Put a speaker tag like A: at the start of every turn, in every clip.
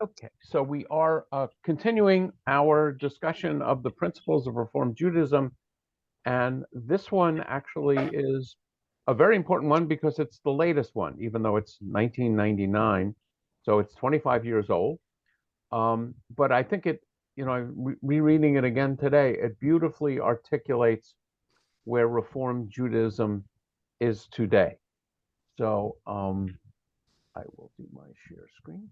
A: Okay, so we are continuing our discussion of the principles of Reform Judaism, and this one actually is a very important one because it's the latest one, even though it's 1999, so it's 25 years old. But I think rereading it again today, it beautifully articulates where Reform Judaism is today. So I will do my share screen.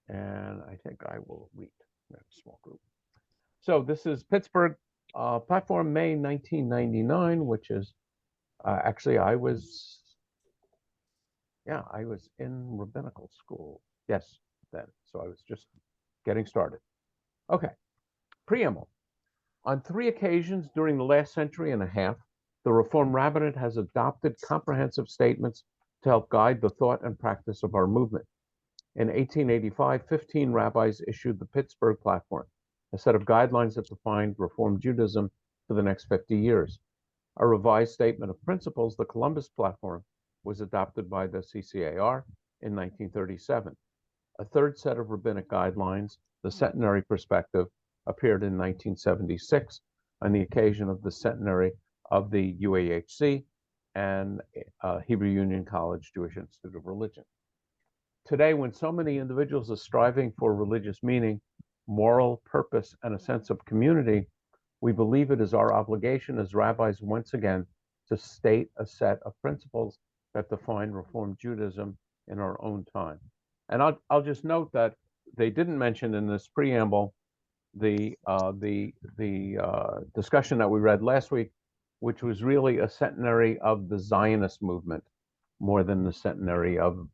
A: And I think I will read. We have a small group. So this is Pittsburg platform, May 1999, which is actually I was in rabbinical school. Yes, then. So I was just getting started. Okay, preamble. On 3 occasions during the last century and a half, the Reform Rabbinate has adopted comprehensive statements to help guide the thought and practice of our movement. In 1885, 15 rabbis issued the Pittsburg Platform, a set of guidelines that defined Reform Judaism for the next 50 years. A revised statement of principles, the Columbus Platform, was adopted by the CCAR in 1937. A third set of rabbinic guidelines, the Centenary Perspective, appeared in 1976 on the occasion of the centenary of the UAHC and Hebrew Union College Jewish Institute of Religion. Today, when so many individuals are striving for religious meaning, moral purpose, and a sense of community, we believe it is our obligation as rabbis once again to state a set of principles that define Reform Judaism in our own time. And I'll just note that they didn't mention in this preamble the discussion that we read last week, which was really a centenary of the Zionist movement more than the centenary of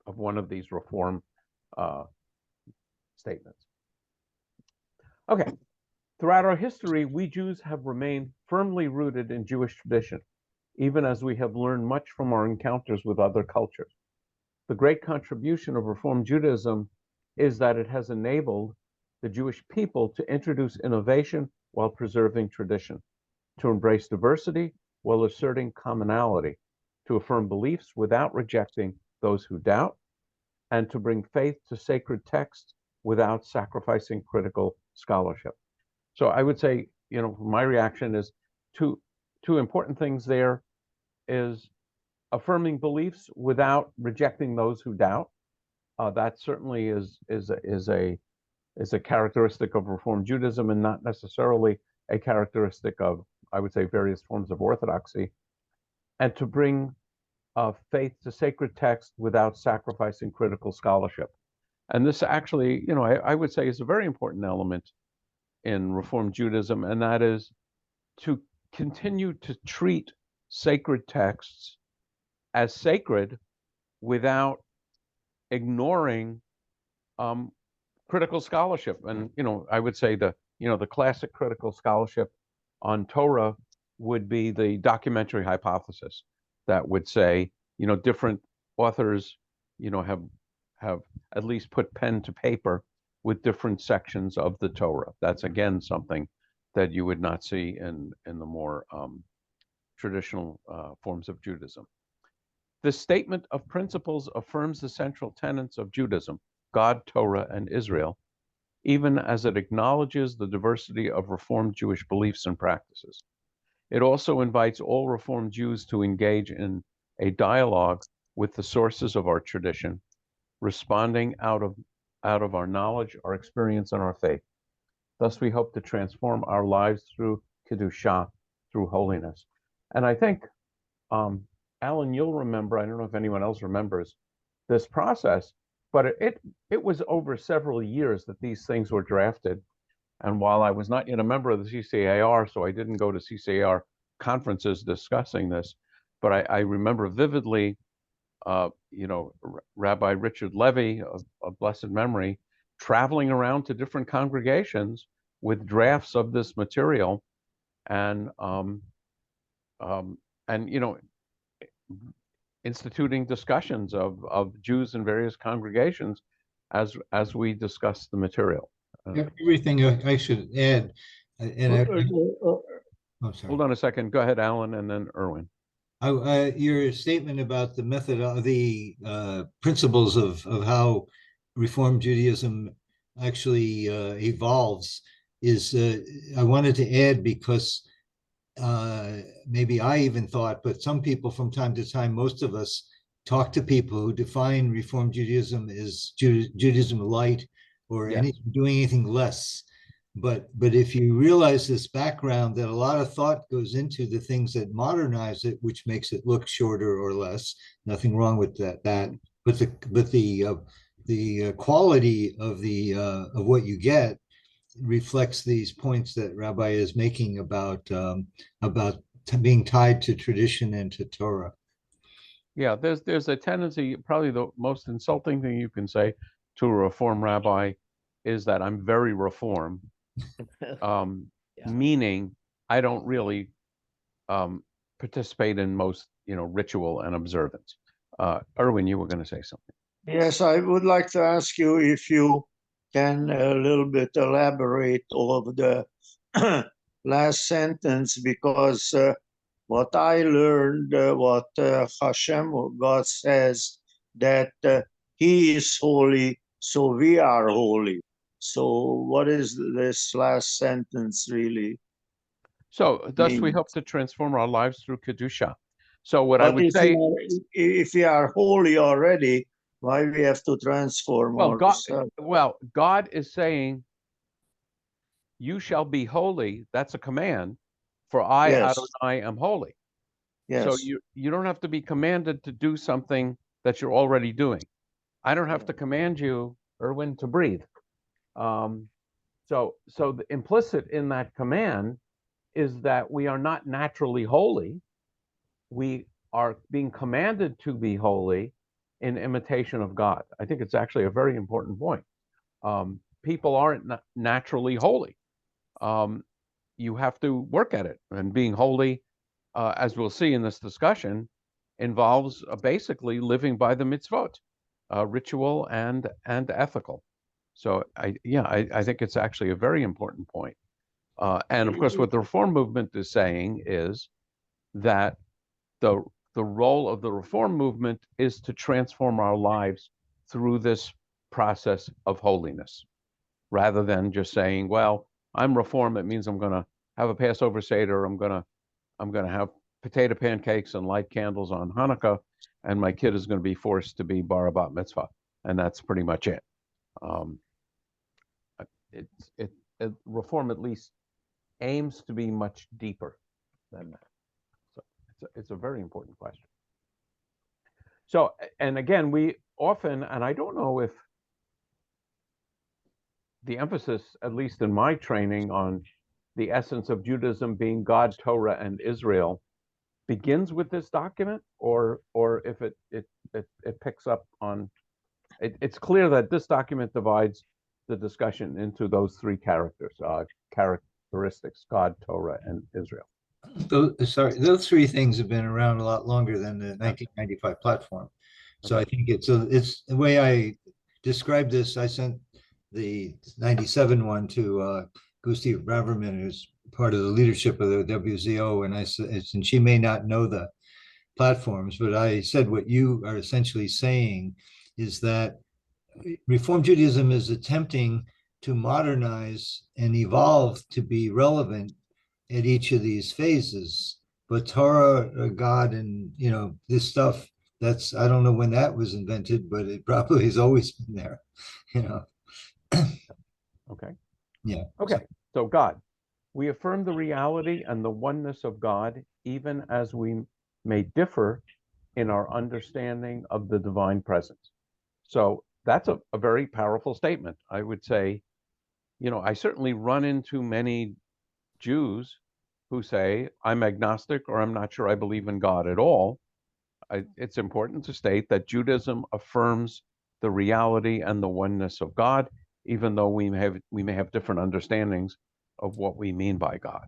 A: one of these reform statements. Okay, throughout our history, we Jews have remained firmly rooted in Jewish tradition, even as we have learned much from our encounters with other cultures. The great contribution of Reform Judaism is that it has enabled the Jewish people to introduce innovation while preserving tradition, to embrace diversity while asserting commonality, to affirm beliefs without rejecting those who doubt, and to bring faith to sacred texts without sacrificing critical scholarship. So I would say, my reaction is two important things there is affirming beliefs without rejecting those who doubt. That certainly is a characteristic of Reform Judaism and not necessarily a characteristic of, I would say, various forms of orthodoxy. And to bring faith to sacred text without sacrificing critical scholarship. And this actually, I would say is a very important element in Reform Judaism, and that is to continue to treat sacred texts as sacred without ignoring critical scholarship. And, I would say the classic critical scholarship on Torah would be the documentary hypothesis that would say, different authors, have at least put pen to paper with different sections of the Torah. That's again something that you would not see in the more traditional forms of Judaism. This statement of principles affirms the central tenets of Judaism, God, Torah, and Israel, even as it acknowledges the diversity of Reformed Jewish beliefs and practices. It also invites all Reformed Jews to engage in a dialogue with the sources of our tradition, responding out of our knowledge, our experience, and our faith. Thus, we hope to transform our lives through Kedusha, through holiness. And I think, Alan, you'll remember, I don't know if anyone else remembers this process, but it was over several years that these things were drafted. And while I was not yet a member of the CCAR, so I didn't go to CCAR conferences discussing this, but I remember vividly, Rabbi Richard Levy of blessed memory, traveling around to different congregations with drafts of this material, and instituting discussions of Jews in various congregations as we discuss the material.
B: Everything I should add, and
A: oh, sorry. Hold on a second. Go ahead, Alan, and then Erwin.
B: Your statement about the method of the principles of how Reform Judaism actually evolves is I wanted to add because maybe I even thought, but some people from time to time, most of us talk to people who define Reform Judaism as Judaism light or
A: Yes.
B: doing anything less. But if you realize this background that a lot of thought goes into the things that modernize it, which makes it look shorter or less, nothing wrong with that. But the quality of what you get reflects these points that Rabbi is making about being tied to tradition and to Torah.
A: Yeah, there's a tendency, probably the most insulting thing you can say to a Reform rabbi is that I'm very Reform,
C: Yeah.
A: meaning I don't really participate in most, ritual and observance. Erwin, you were going to say something.
D: Yes, I would like to ask you if you can a little bit elaborate over the last sentence, because what I learned, what Hashem or God says, that He is holy, so we are holy. So what is this last sentence really?
A: So, thus we
D: mean?
A: hope to transform our lives through Kedusha. So, what I
D: But
A: would say,
D: if we are holy already, why we have to transform ourselves?
A: God is saying, "You shall be holy." That's a command. For I,
D: Yes,
A: Adonai, am holy. So
D: yes.
A: you don't have to be commanded to do something that you're already doing. I don't have to command you, Erwin, to breathe. So the implicit in that command is that we are not naturally holy. We are being commanded to be holy in imitation of God. I think it's actually a very important point. People aren't naturally holy. You have to work at it, and being holy, as we'll see in this discussion, involves basically living by the mitzvot, ritual and ethical. So I think it's actually a very important point. And of course, what the Reform movement is saying is that the role of the Reform movement is to transform our lives through this process of holiness, rather than just saying, "Well, I'm Reform. It means I'm going to have a Passover Seder. I'm going to have potato pancakes and light candles on Hanukkah, and my kid is going to be forced to be bar bat mitzvah," and that's pretty much it. Reform at least aims to be much deeper than that. So it's a very important question. So, and again, we often, and I don't know if the emphasis, at least in my training, on the essence of Judaism being God, Torah, and Israel begins with this document, or if it picks up on it's clear that this document divides the discussion into those three characteristics: God, Torah, and Israel.
B: Those three things have been around a lot longer than the 1995 platform. So I think it's the way I described this. I sent the 97 one to Gusti Braverman, who's part of the leadership of the WZO, and I said, and she may not know the platforms, but I said what you are essentially saying is that Reform Judaism is attempting to modernize and evolve to be relevant at each of these phases. But Torah, God, and this stuff, I don't know when that was invented, but it probably has always been there.
A: Okay.
B: Yeah.
A: Okay. So God, we affirm the reality and the oneness of God, even as we may differ in our understanding of the divine presence. So that's a very powerful statement. I would say, I certainly run into many Jews who say, "I'm agnostic," or "I'm not sure I believe in God at all." It's important to state that Judaism affirms the reality and the oneness of God, even though we may have different understandings of what we mean by God.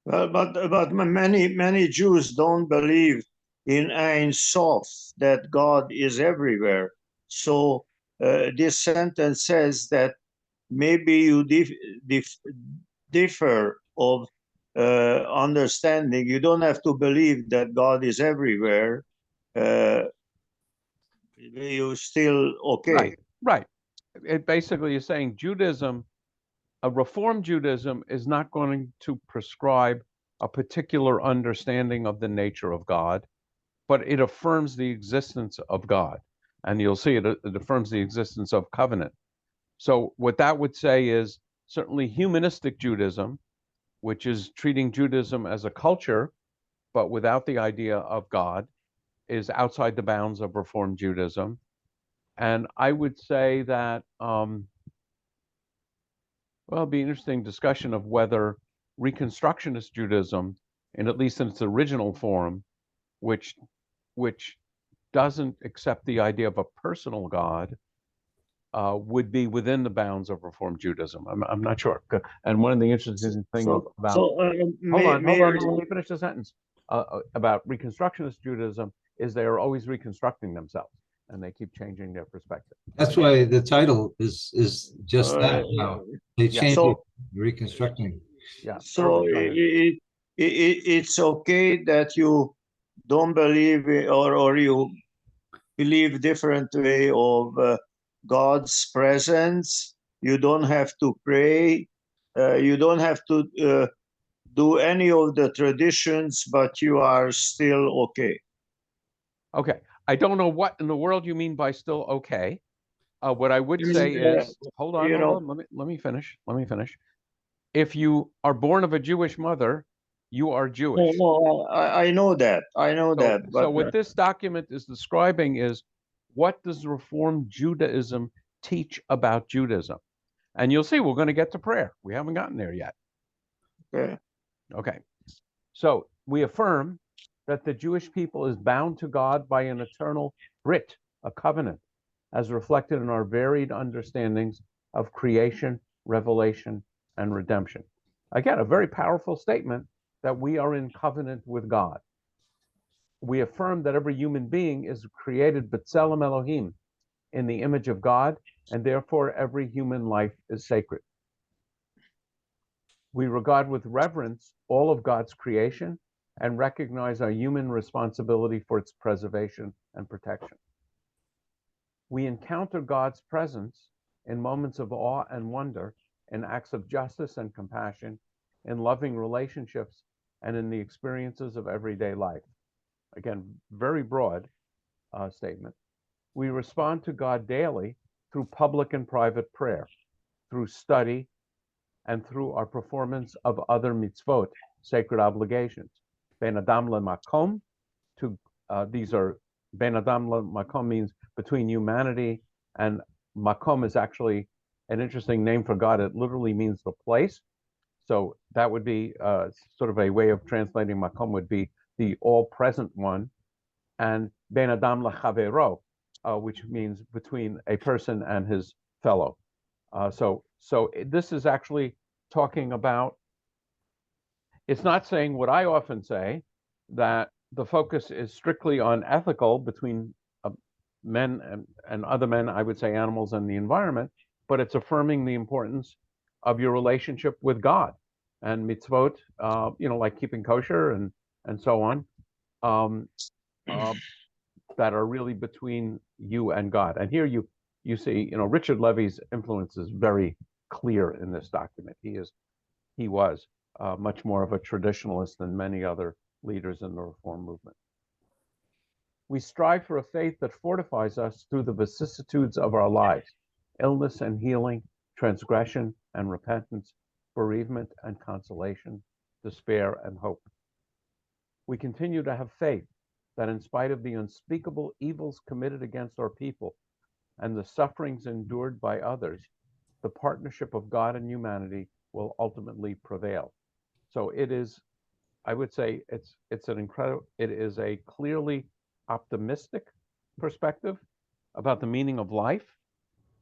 D: Well, but many Jews don't believe in Ein Sof, that God is everywhere. So this sentence says that maybe you differ of understanding. You don't have to believe that God is everywhere. You still okay.
A: Right, right. It basically is saying Judaism, a Reform Judaism is not going to prescribe a particular understanding of the nature of God, but it affirms the existence of God. And you'll see it affirms the existence of covenant. So what that would say is certainly humanistic Judaism, which is treating Judaism as a culture, but without the idea of God, is outside the bounds of Reform Judaism. And I would say that, well, it'd be an interesting discussion of whether Reconstructionist Judaism, and at least in its original form, which doesn't accept the idea of a personal God, would be within the bounds of Reform Judaism. I'm not sure. And one of the interesting things about hold on, let me finish the sentence. About Reconstructionist Judaism is they are always reconstructing themselves, and they keep changing their perspective.
B: That's why the title is just that now. They
A: Yeah.
B: changed
D: So-
B: it, reconstructing.
A: Yeah.
D: So it's okay that you don't believe or you believe different way of God's presence. You don't have to pray. You don't have to do any of the traditions, but you are still okay.
A: Okay. I don't know what in the world you mean by still okay. What I would say is, hold on. Let me finish. If you are born of a Jewish mother, you are Jewish.
D: No, I know that. I know that. But
A: So what this document is describing is, what does Reform Judaism teach about Judaism? And you'll see we're going to get to prayer. We haven't gotten there yet. Okay. So we affirm that the Jewish people is bound to God by an eternal brit, a covenant, as reflected in our varied understandings of creation, revelation, and redemption. Again, a very powerful statement that we are in covenant with God. We affirm that every human being is created b'tselem Elohim, in the image of God, and therefore every human life is sacred. We regard with reverence all of God's creation and recognize our human responsibility for its preservation and protection. We encounter God's presence in moments of awe and wonder, in acts of justice and compassion, in loving relationships, and in the experiences of everyday life. Again, very broad statement. We respond to God daily through public and private prayer, through study, and through our performance of other mitzvot, sacred obligations. Ben Adam leMakom, these are, Ben Adam leMakom means between humanity, and Makom is actually an interesting name for God. It literally means the place. So that would be sort of a way of translating Makom would be the all-present one. And Ben Adam leChavero, which means between a person and his fellow. So this is actually talking about, it's not saying what I often say, that the focus is strictly on ethical between men and other men, I would say animals and the environment, but it's affirming the importance of your relationship with God and mitzvot, like keeping kosher and so on, that are really between you and God. And here you see, Richard Levy's influence is very clear in this document. He was much more of a traditionalist than many other leaders in the Reform movement. We strive for a faith that fortifies us through the vicissitudes of our lives, illness and healing, transgression and repentance, bereavement and consolation, despair and hope. We continue to have faith that in spite of the unspeakable evils committed against our people and the sufferings endured by others, the partnership of God and humanity will ultimately prevail. So it is, I would say, it is a clearly optimistic perspective about the meaning of life,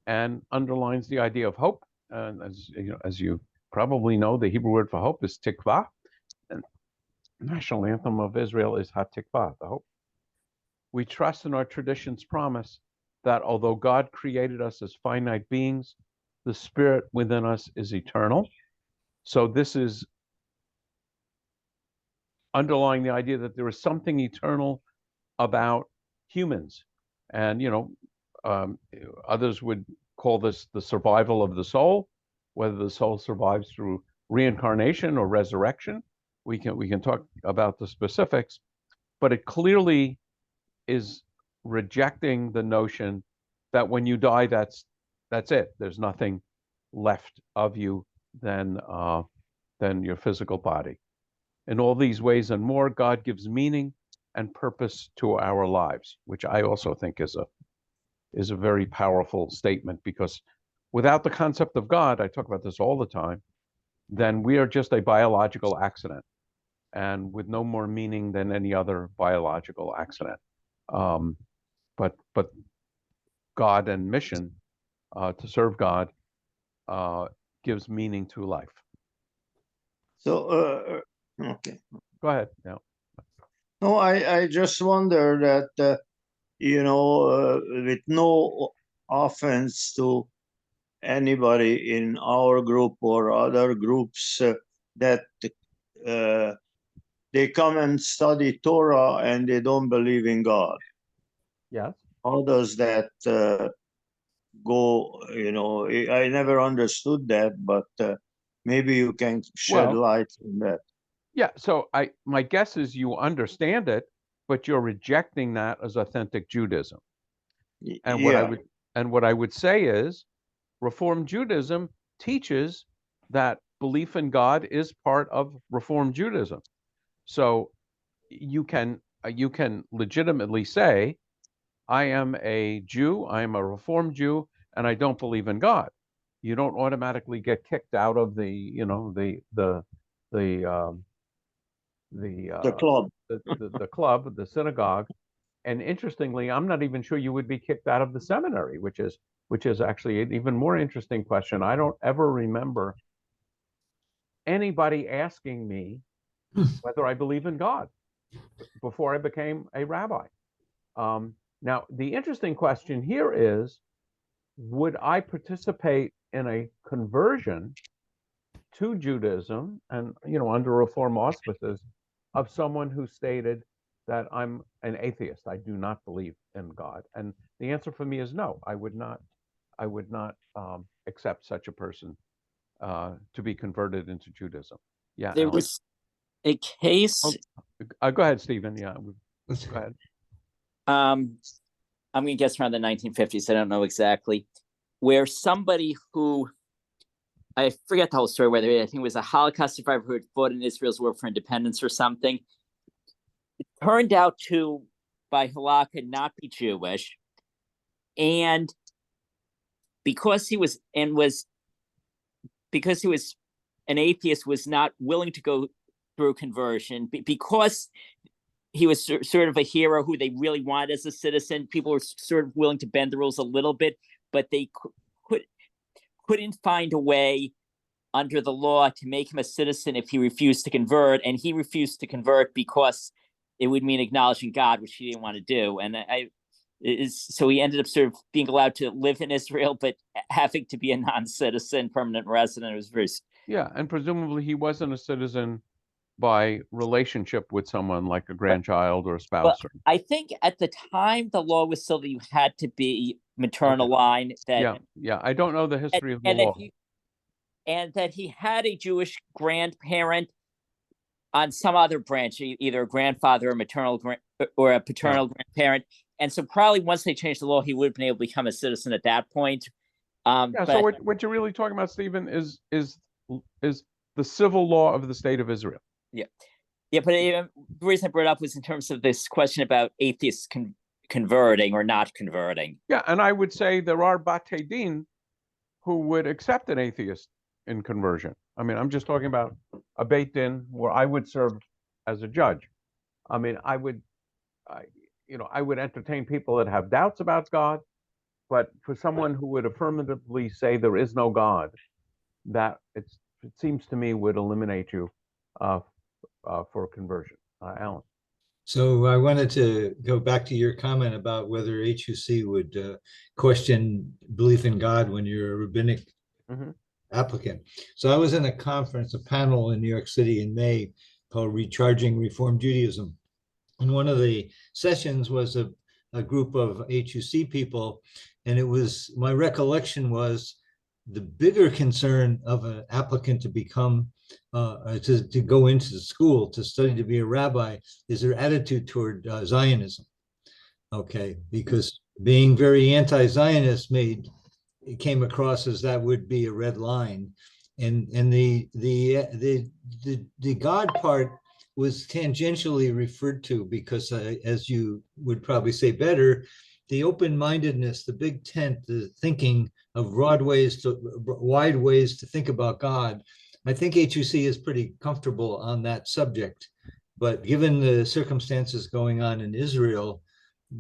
A: and underlines the idea of hope. And as you probably know, the Hebrew word for hope is tikvah, and the national anthem of Israel is hatikvah, the hope. We trust in our tradition's promise that although God created us as finite beings, the spirit within us is eternal. So this is underlying the idea that there is something eternal about humans. And, others would call this the survival of the soul, whether the soul survives through reincarnation or resurrection. We can talk about the specifics, but it clearly is rejecting the notion that when you die, that's it. There's nothing left of you than your physical body. In all these ways and more, God gives meaning and purpose to our lives, which I also think is a very powerful statement, because without the concept of God, I talk about this all the time, then we are just a biological accident, and with no more meaning than any other biological accident. But God and mission to serve God gives meaning to life.
D: So, okay.
A: Go ahead. Yeah.
D: No, I just wonder that, with no offense to anybody in our group or other groups, that they come and study Torah and they don't believe in God.
A: Yes.
D: How does that go? I never understood that, but maybe you can shed
A: Well,
D: light on that.
A: Yeah. So my guess is you understand it, but you're rejecting that as authentic Judaism. And what I would say is, Reform Judaism teaches that belief in God is part of Reform Judaism. So you can legitimately say, I am a Jew, I am a Reformed Jew, and I don't believe in God. You don't automatically get kicked out of the
D: club.
A: the club, the synagogue. And interestingly, I'm not even sure you would be kicked out of the seminary, which is actually an even more interesting question. I don't ever remember anybody asking me whether I believe in God before I became a rabbi. Now, the interesting question here is, would I participate in a conversion to Judaism and, under Reform auspices, of someone who stated that I'm an atheist, I do not believe in God? And the answer for me is no. I would not accept such a person to be converted into Judaism. Yeah.
C: There
A: Alex.
C: was a case.
A: Go ahead, Stephen. Yeah. Go ahead.
C: I'm going to guess around the 1950s. I don't know exactly, where somebody who, I forget the whole story, whether I think it was a Holocaust survivor who had fought in Israel's war for independence or something, it turned out to, by halakha, not be Jewish. And because he was an atheist, was not willing to go through conversion, because he was sort of a hero who they really wanted as a citizen. People were sort of willing to bend the rules a little bit, but they couldn't find a way under the law to make him a citizen if he refused to convert. And he refused to convert because it would mean acknowledging God, which he didn't want to do. And so he ended up sort of being allowed to live in Israel, but having to be a non-citizen, permanent resident. It was very...
A: Yeah, and presumably he wasn't a citizen by relationship with someone like a grandchild or a spouse.
C: Well, I think at the time the law was still that you had to be maternal line. That
A: yeah. I don't know the history of the law.
C: And that he had a Jewish grandparent on some other branch, either a grandfather or maternal or a paternal grandparent. And so probably once they changed the law, he would have been able to become a citizen at that point.
A: So what you're really talking about, Stephen, is the civil law of the state of Israel.
C: Yeah, but the reason I brought it up was in terms of this question about atheists converting or not converting.
A: Yeah, and I would say there are Batei Din who would accept an atheist in conversion. I mean, I'm just talking about a Beit Din where I would serve as a judge. I mean, I would entertain people that have doubts about God, but for someone who would affirmatively say there is no God, that it seems to me would eliminate you for conversion. Alan.
B: So I wanted to go back to your comment about whether HUC would question belief in God when you're a rabbinic applicant. So I was in a conference, a panel in New York City in May called Recharging Reform Judaism. And one of the sessions was a group of HUC people. And it was, my recollection was the bigger concern of an applicant to become, to go into the school, to study to be a rabbi, is their attitude toward Zionism. Okay, because being very anti-Zionist it came across as that would be a red line. And the God part was tangentially referred to because, as you would probably say better, the open-mindedness, the big tent, the thinking of wide ways to think about God. I think HUC is pretty comfortable on that subject, but given the circumstances going on in Israel,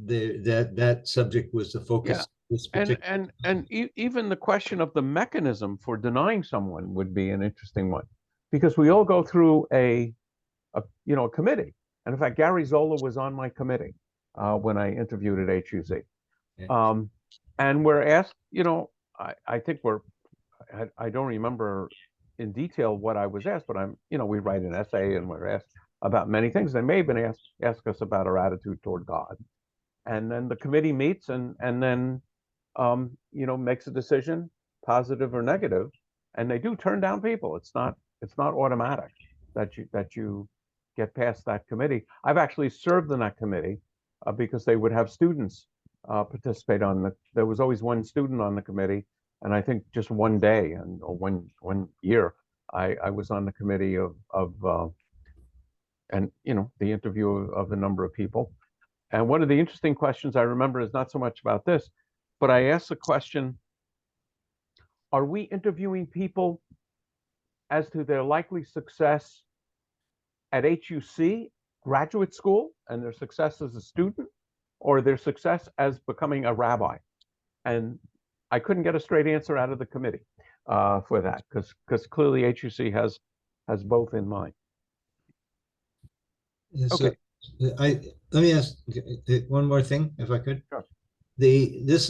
B: that subject was the focus.
A: Yeah.
B: Of this
A: And
B: particular.
A: even the question of the mechanism for denying someone would be an interesting one, because we all go through a committee. And in fact, Gary Zola was on my committee when I interviewed at HUC.
B: Yeah.
A: And we're asked, I think I don't remember in detail what I was asked, but we write an essay and we're asked about many things. They may have been asked us about our attitude toward God. And then the committee meets and then, makes a decision, positive or negative. And they do turn down people. It's not automatic that you get past that committee. I've actually served in that committee because they would have students participate there was always one student on the committee, and I think just one day or one year I was on the committee of the interview of a number of people. And one of the interesting questions I remember is not so much about this, but I asked the question, are we interviewing people as to their likely success at HUC graduate school and their success as a student, or their success as becoming a rabbi? And I couldn't get a straight answer out of the committee for that, because clearly HUC has both in mind.
B: So, let me ask one more thing, if I could.
A: Sure.
B: This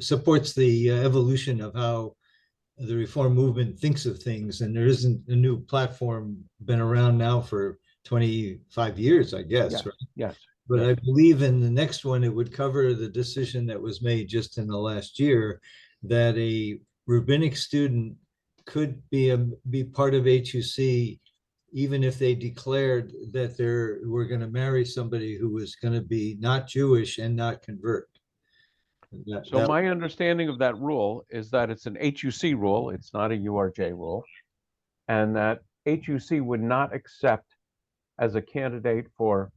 B: supports the evolution of how the reform movement thinks of things, and there isn't a new platform been around now for 25 years, I guess.
A: Yes.
B: Right?
A: Yes.
B: But
A: yes.
B: I believe in the next one, it would cover the decision that was made just in the last year that a rabbinic student could be part of HUC, even if they declared that they were going to marry somebody who was going to be not Jewish and not convert.
A: So my understanding of that rule is that it's an HUC rule, it's not a URJ rule, and that HUC would not accept as a candidate for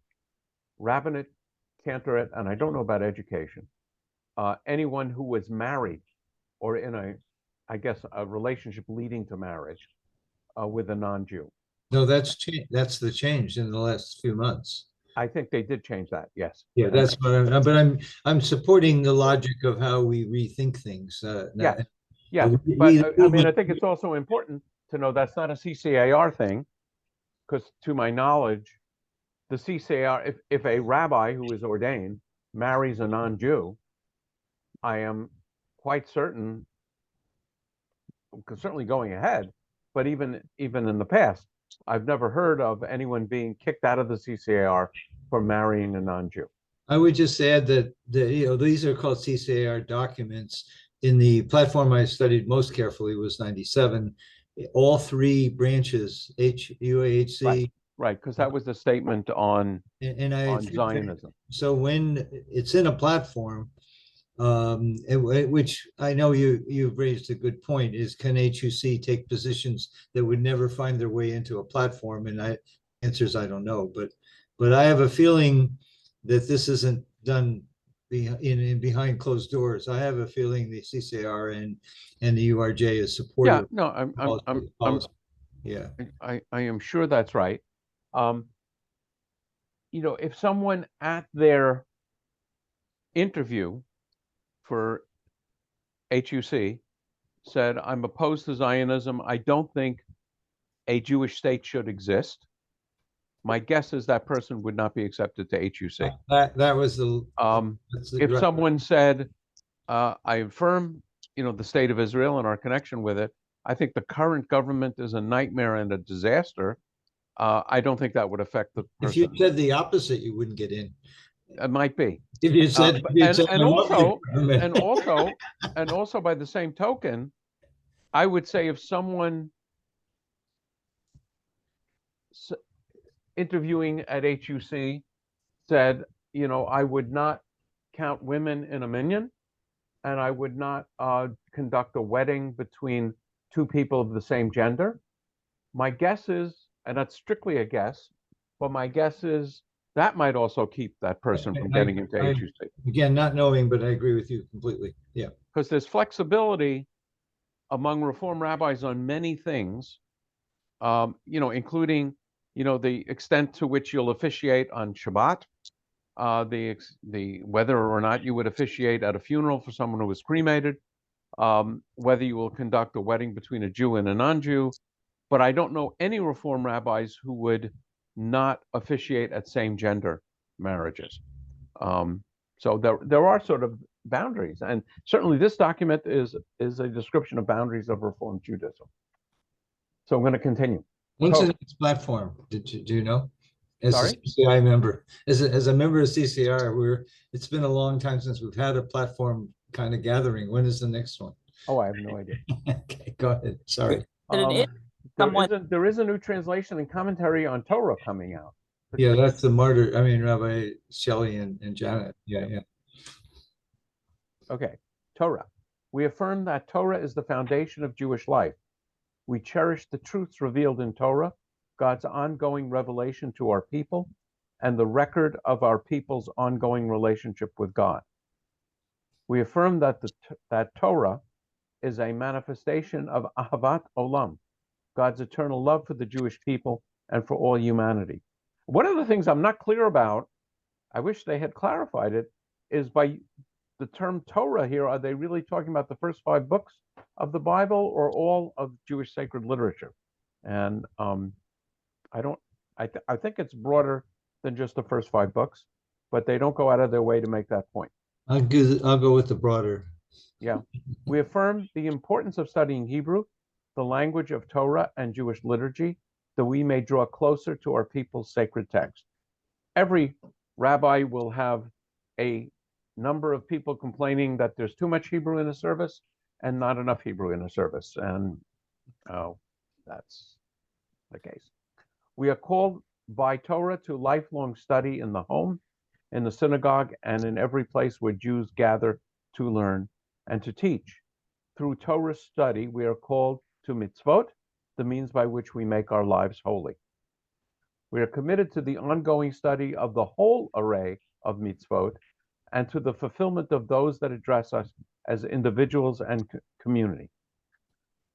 A: rabbinate, cantorate, and I don't know about education, anyone who was married or in a relationship leading to marriage with a non-Jew.
B: No, that's the change in the last few months.
A: I think they did change that. Yes.
B: Yeah, that's what but I'm supporting the logic of how we rethink things.
A: Yes. Yes. But I think it's also important to know that's not a CCAR thing, because to my knowledge, the CCAR, if a rabbi who is ordained marries a non-Jew, I am quite certain, certainly going ahead, but even in the past, I've never heard of anyone being kicked out of the CCAR for marrying a non-Jew.
B: I would just add that these are called CCAR documents. In the platform I studied most carefully was 97. All three branches, UAHC.
A: Right, because that was the statement on Zionism.
B: So when it's in a platform, which I know you've raised a good point, is can HUC take positions that would never find their way into a platform? And answers I don't know, but I have a feeling that this isn't done behind closed doors. I have a feeling the CCAR and the URJ is supportive.
A: Yeah, no,
B: yeah,
A: I am sure that's right. If someone at their interview for HUC said, I'm opposed to Zionism, I don't think a Jewish state should exist, my guess is that person would not be accepted to HUC.
B: That was
A: if someone said, I affirm, the state of Israel and our connection with it, I think the current government is a nightmare and a disaster, I don't think that would affect the
B: If you
A: person.
B: said the opposite, you wouldn't get in.
A: It might be.
B: If you said,
A: But-
B: if you
A: and,
B: said,
A: and
B: "I love the
A: also,
B: government."
A: and also by the same token, I would say if someone interviewing at HUC said, you know, I would not count women in a minyan, and I would not conduct a wedding between two people of the same gender. My guess is, and that's strictly a guess, but my guess is that might also keep that person from getting into HUC.
B: Again, not knowing, but I agree with you completely. Yeah.
A: Because there's flexibility among Reform rabbis on many things, you know, including, you know, the extent to which you'll officiate on Shabbat, the whether or not you would officiate at a funeral for someone who was cremated, whether you will conduct a wedding between a Jew and a non-Jew. But I don't know any Reform rabbis who would not officiate at same-gender marriages. So there are sort of boundaries, and certainly this document is a description of boundaries of Reform Judaism. So I'm going to continue.
B: When's
A: So-
B: the next platform? Do you know? As
A: Sorry?
B: a CCI member, as a member of CCR, it's been a long time since we've had a platform kind of gathering. When is the next one?
A: Oh, I have no idea.
B: Okay, go ahead. Sorry.
A: There is a new translation and commentary on Torah coming out.
B: Yeah, that's the martyr. I mean, Rabbi Shelley and Janet. Yeah.
A: Okay, Torah. We affirm that Torah is the foundation of Jewish life. We cherish the truths revealed in Torah, God's ongoing revelation to our people, and the record of our people's ongoing relationship with God. We affirm that that Torah is a manifestation of Ahavat Olam, God's eternal love for the Jewish people and for all humanity. One of the things I'm not clear about, I wish they had clarified it, is by the term Torah here, are they really talking about the first 5 books of the Bible or all of Jewish sacred literature? And I think it's broader than just the first 5 books, but they don't go out of their way to make that point.
B: I'll go with the broader.
A: Yeah. We affirm the importance of studying Hebrew, the language of Torah and Jewish liturgy, that we may draw closer to our people's sacred text. Every rabbi will have a number of people complaining that there's too much Hebrew in a service and not enough Hebrew in a service. And that's the case. We are called by Torah to lifelong study in the home, in the synagogue, and in every place where Jews gather to learn and to teach. Through Torah study, we are called to mitzvot, the means by which we make our lives holy. We are committed to the ongoing study of the whole array of mitzvot and to the fulfillment of those that address us as individuals and community.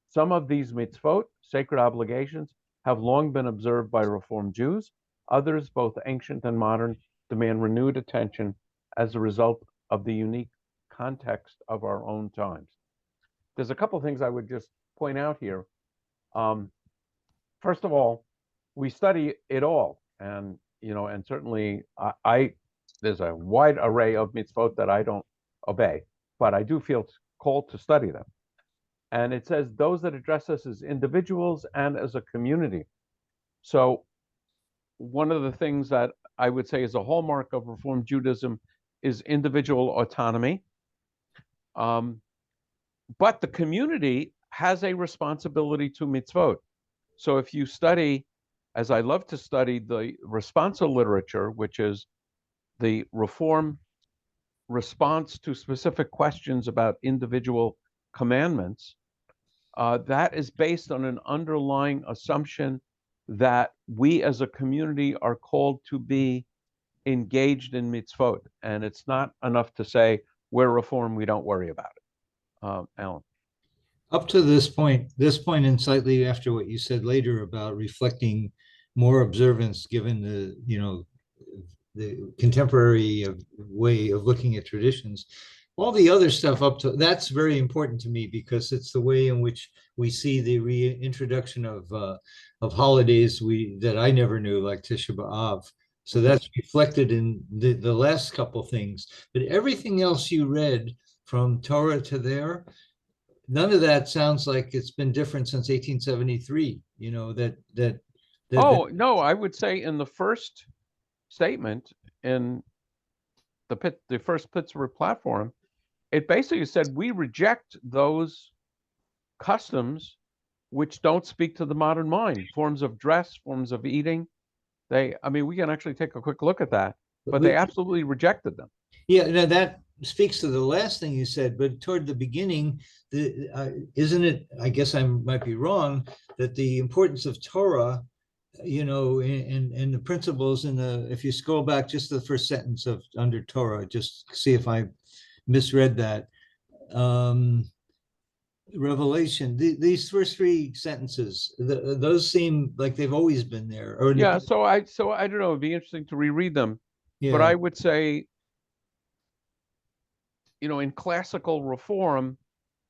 A: Some of these mitzvot, sacred obligations, have long been observed by Reform Jews. Others, both ancient and modern, demand renewed attention as a result of the unique context of our own times. There's a couple of things I would just point out here. First of all, we study it all, and and certainly there's a wide array of mitzvot that I don't obey, but I do feel called to study them. And it says those that address us as individuals and as a community. So one of the things that I would say is a hallmark of Reform Judaism is individual autonomy. But the community has a responsibility to mitzvot. So if you study, as I love to study, the responsa literature, which is the Reform response to specific questions about individual commandments, that is based on an underlying assumption that we as a community are called to be engaged in mitzvot. And it's not enough to say, we're Reform, we don't worry about it. Alan.
B: Up to this point and slightly after what you said later about reflecting more observance given the contemporary way of looking at traditions, all the other stuff up to that's very important to me because it's the way in which we see the reintroduction of holidays that I never knew, like Tisha B'Av. So that's reflected in the last couple things. But everything else you read from Torah to there, none of that sounds like it's been different since 1873.
A: Oh, no, I would say in the first statement in the first Pittsburgh platform, it basically said we reject those customs which don't speak to the modern mind, forms of dress, forms of eating. I mean, we can actually take a quick look at that, but they absolutely rejected them.
B: Yeah, now that speaks to the last thing you said, but toward the beginning, isn't it, I guess I might be wrong, that the importance of Torah, you know, and the principles in if you scroll back just to the first sentence of under Torah, just see if I misread that. Revelation, these first three sentences, those seem like they've always been there. Or
A: Yeah, so I don't know, it'd be interesting to reread them.
B: yeah.
A: But I would say, you know, in classical reform,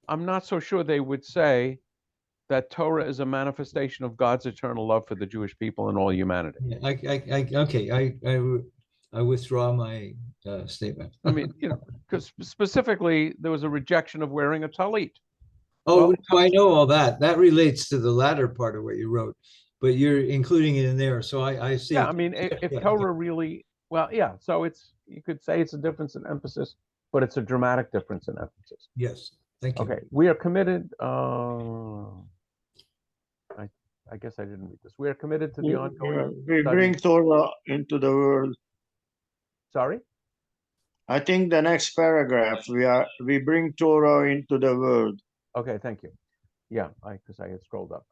A: I'm not so sure they would say that Torah is a manifestation of God's eternal love for the Jewish people and all humanity.
B: Okay, I withdraw my statement.
A: I mean, you know, because specifically there was a rejection of wearing a talit.
B: Oh,
A: Well,
B: no, I know all that. That relates to the latter part of what you wrote, but you're including it in there. So I see.
A: yeah, I mean, if Torah really, well, yeah, so you could say it's a difference in emphasis, but it's a dramatic difference in emphasis.
B: Yes, thank you.
A: Okay, we are committed. I guess I didn't read this. We are committed to the ongoing.
D: We bring Torah into the world.
A: Sorry?
D: I think the next paragraph, we bring Torah into the world.
A: Okay, thank you. Yeah, because I had scrolled up.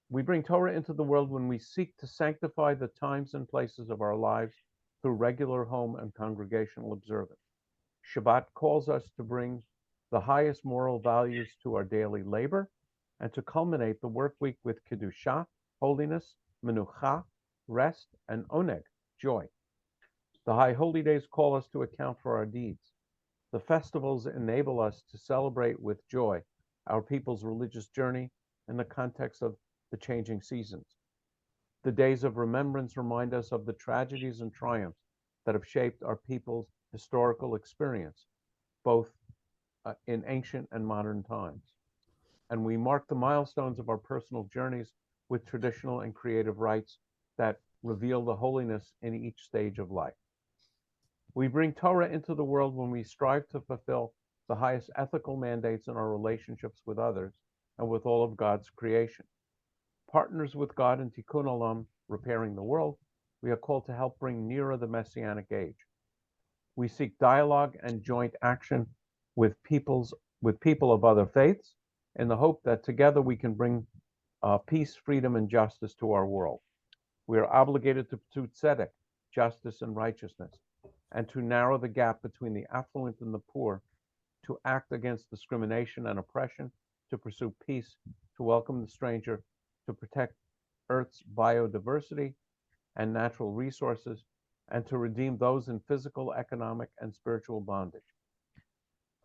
A: We bring Torah into the world when we seek to sanctify the times and places of our lives through regular home and congregational observance. Shabbat calls us to bring the highest moral values to our daily labor and to culminate the work week with Kedusha, holiness, Menucha, rest, and Oneg, joy. The high holy days call us to account for our deeds. The festivals enable us to celebrate with joy our people's religious journey in the context of the changing seasons. The days of remembrance remind us of the tragedies and triumphs that have shaped our people's historical experience, both in ancient and modern times. And we mark the milestones of our personal journeys with traditional and creative rites that reveal the holiness in each stage of life. We bring Torah into the world when we strive to fulfill the highest ethical mandates in our relationships with others and with all of God's creation. Partners with God in Tikkun Olam, repairing the world, we are called to help bring nearer the Messianic age. We seek dialogue and joint action with people of other faiths in the hope that together we can bring peace, freedom, and justice to our world. We are obligated to pursue tzedek, justice, and righteousness, and to narrow the gap between the affluent and the poor, to act against discrimination and oppression, to pursue peace, to welcome the stranger, to protect Earth's biodiversity and natural resources, and to redeem those in physical, economic, and spiritual bondage.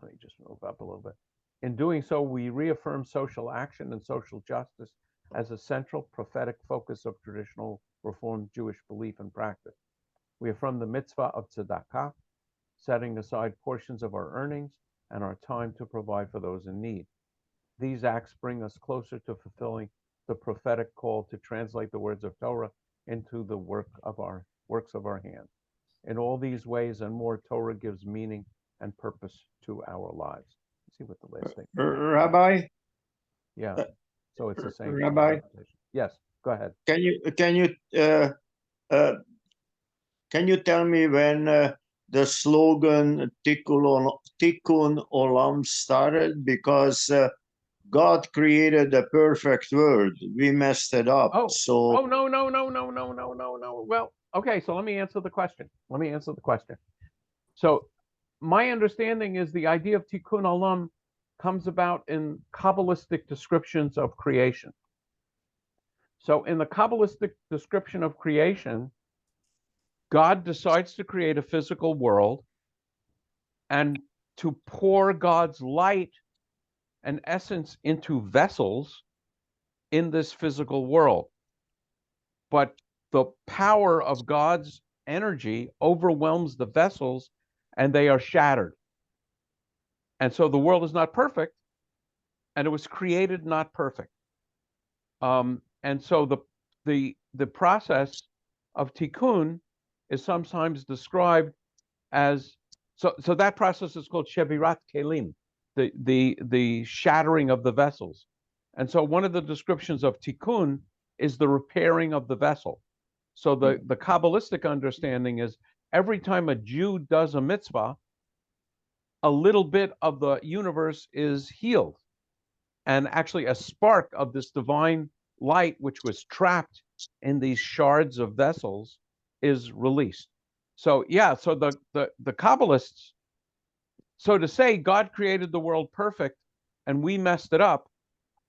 A: Let me just move up a little bit. In doing so, we reaffirm social action and social justice as a central prophetic focus of traditional Reformed Jewish belief and practice. We affirm the mitzvah of tzedakah, setting aside portions of our earnings and our time to provide for those in need. These acts bring us closer to fulfilling the prophetic call to translate the words of Torah into the works of our hands. In all these ways and more, Torah gives meaning and purpose to our lives. Let's see what the last thing.
D: Rabbi?
A: Yeah. So it's the same.
D: Rabbi?
A: Yes, go ahead.
D: Can you tell me when the slogan Tikkun Olam started? Because God created a perfect world. We messed it up.
A: Oh,
D: so
A: no. Well, okay, so let me answer the question. So my understanding is the idea of Tikkun Olam comes about in Kabbalistic descriptions of creation. So in the Kabbalistic description of creation, God decides to create a physical world and to pour God's light and essence into vessels in this physical world. But the power of God's energy overwhelms the vessels and they are shattered. And so the world is not perfect, and it was created not perfect. And so the the process of tikkun is sometimes described as so that process is called shebirat kelim, the shattering of the vessels. And so one of the descriptions of tikkun is the repairing of the vessel. So the Kabbalistic understanding is every time a Jew does a mitzvah, a little bit of the universe is healed. And actually a spark of this divine light, which was trapped in these shards of vessels, is released. So yeah, so the Kabbalists, so to say God created the world perfect and we messed it up,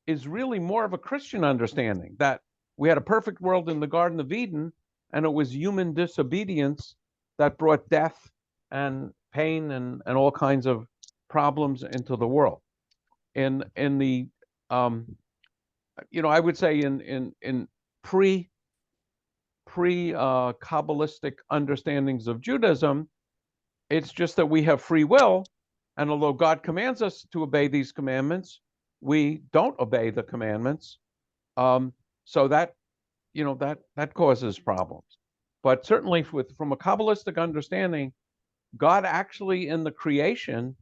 A: is really more of a Christian understanding, that we had a perfect world in the Garden of Eden, and it was human disobedience that brought death and pain and all kinds of problems into the world. In the I would say in pre Kabbalistic understandings of Judaism, it's just that we have free will, and although God commands us to obey these commandments, we don't obey the commandments. So that that causes problems. But certainly from a Kabbalistic understanding, God actually in the creation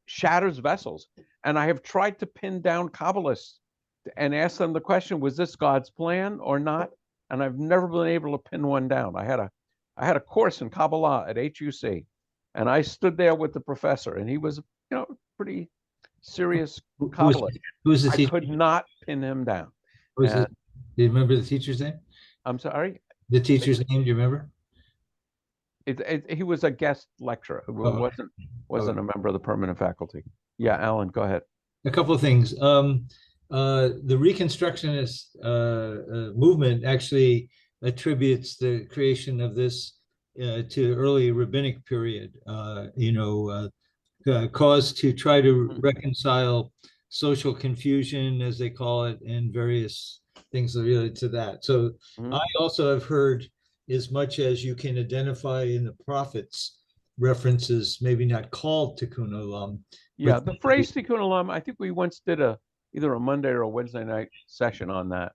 A: shatters vessels. And I have tried to pin down Kabbalists and ask them the question, was this God's plan or not? And I've never been able to pin one down. I had a course in Kabbalah at HUC, and I stood there with the professor, and he was, pretty serious Kabbalist.
B: Who was the
A: I
B: teacher?
A: could not pin him down.
B: Do you remember the teacher's name?
A: I'm sorry?
B: The teacher's name, do you remember?
A: He was a guest lecturer who wasn't a member of the permanent faculty. Yeah, Alan, go ahead.
B: A couple of things. The Reconstructionist movement actually attributes the creation of this to early rabbinic period, cause to try to reconcile social confusion, as they call it, and various things related to that. So I also have heard, as much as you can identify in the prophets references, maybe not called Tikkun Olam.
A: Yeah, the phrase Tikkun Olam, I think we once did either a Monday or a Wednesday night session on that.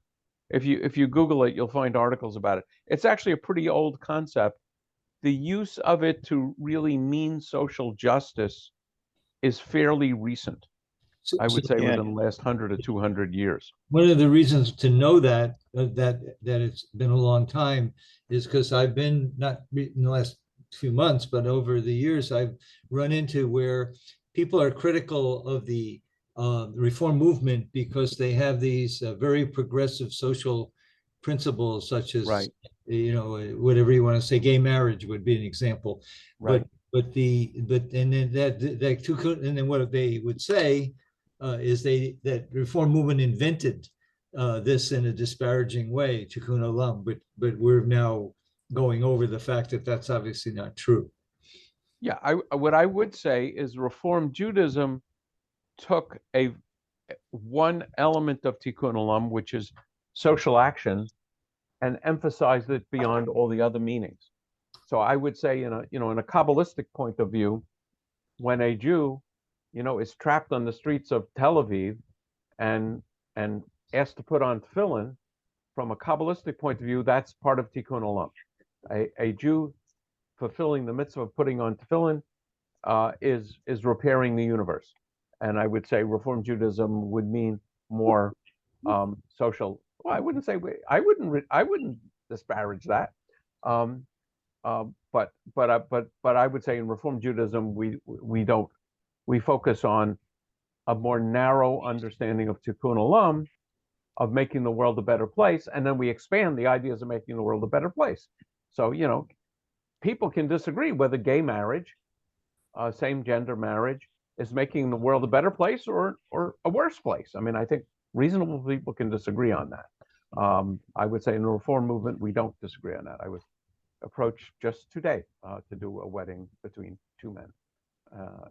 A: If you Google it, you'll find articles about it. It's actually a pretty old concept. The use of it to really mean social justice is fairly recent. I would say within the last 100 to 200 years.
B: One of the reasons to know that it's been a long time is because I've been, not in the last few months, but over the years, I've run into where people are critical of the reform movement because they have these very progressive social principles, such as, whatever you want to say, gay marriage would be an example.
A: Right.
B: But then what they would say is that reform movement invented this in a disparaging way, Tikkun Olam, but we're now going over the fact that that's obviously not true.
A: Yeah, what I would say is Reform Judaism took one element of Tikkun Olam, which is social action, and emphasized it beyond all the other meanings. So I would say, in a Kabbalistic point of view, when a Jew, is trapped on the streets of Tel Aviv and asked to put on tefillin, from a Kabbalistic point of view, that's part of Tikkun Olam. A Jew fulfilling the mitzvah of putting on tefillin is repairing the universe. And I would say Reform Judaism would mean more social. Well, I wouldn't I wouldn't disparage that. But I would say in Reform Judaism we focus on a more narrow understanding of Tikkun Olam, of making the world a better place, and then we expand the ideas of making the world a better place. So people can disagree whether gay marriage, same gender marriage, is making the world a better place or a worse place. I mean, I think reasonable people can disagree on that. I would say in the Reform movement we don't disagree on that. I was approached just today to do a wedding between two men.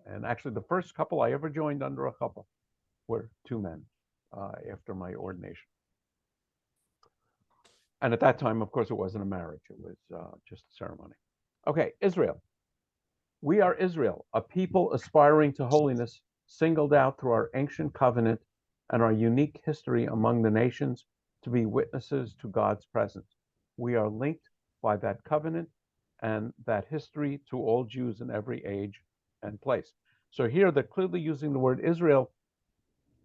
A: And actually the first couple I ever joined under a couple were two men after my ordination. And at that time, of course, it wasn't a marriage. It was just a ceremony. Okay, Israel. We are Israel, a people aspiring to holiness, singled out through our ancient covenant and our unique history among the nations, to be witnesses to God's presence. We are linked by that covenant and that history to all Jews in every age and place. So here they're clearly using the word Israel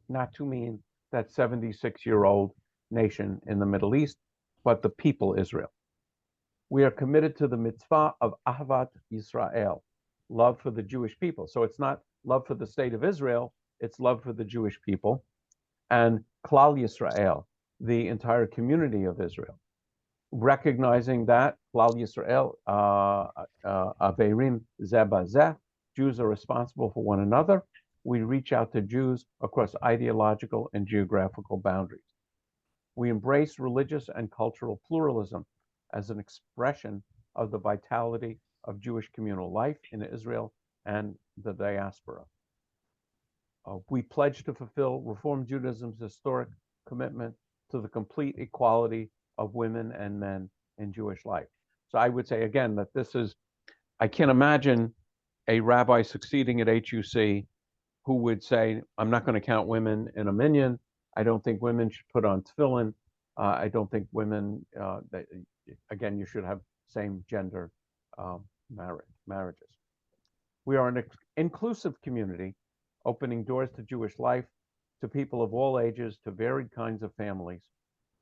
A: not to mean that 76-year-old nation in the Middle East, but the people Israel. We are committed to the mitzvah of Ahavat Yisrael, love for the Jewish people. So it's not love for the state of Israel, it's love for the Jewish people. And Klal Yisrael, the entire community of Israel. Recognizing that Klal Yisrael, Averim Zeh Bazeh, Jews are responsible for one another. We reach out to Jews across ideological and geographical boundaries. We embrace religious and cultural pluralism as an expression of the vitality of Jewish communal life in Israel and the diaspora. We pledge to fulfill Reform Judaism's historic commitment to the complete equality of women and men in Jewish life. So I would say again that this is, I can't imagine a rabbi succeeding at HUC who would say, I'm not going to count women in a minyan. I don't think women should put on tefillin. I don't think women, again, you should have same gender marriages. We are an inclusive community, opening doors to Jewish life, to people of all ages, to varied kinds of families,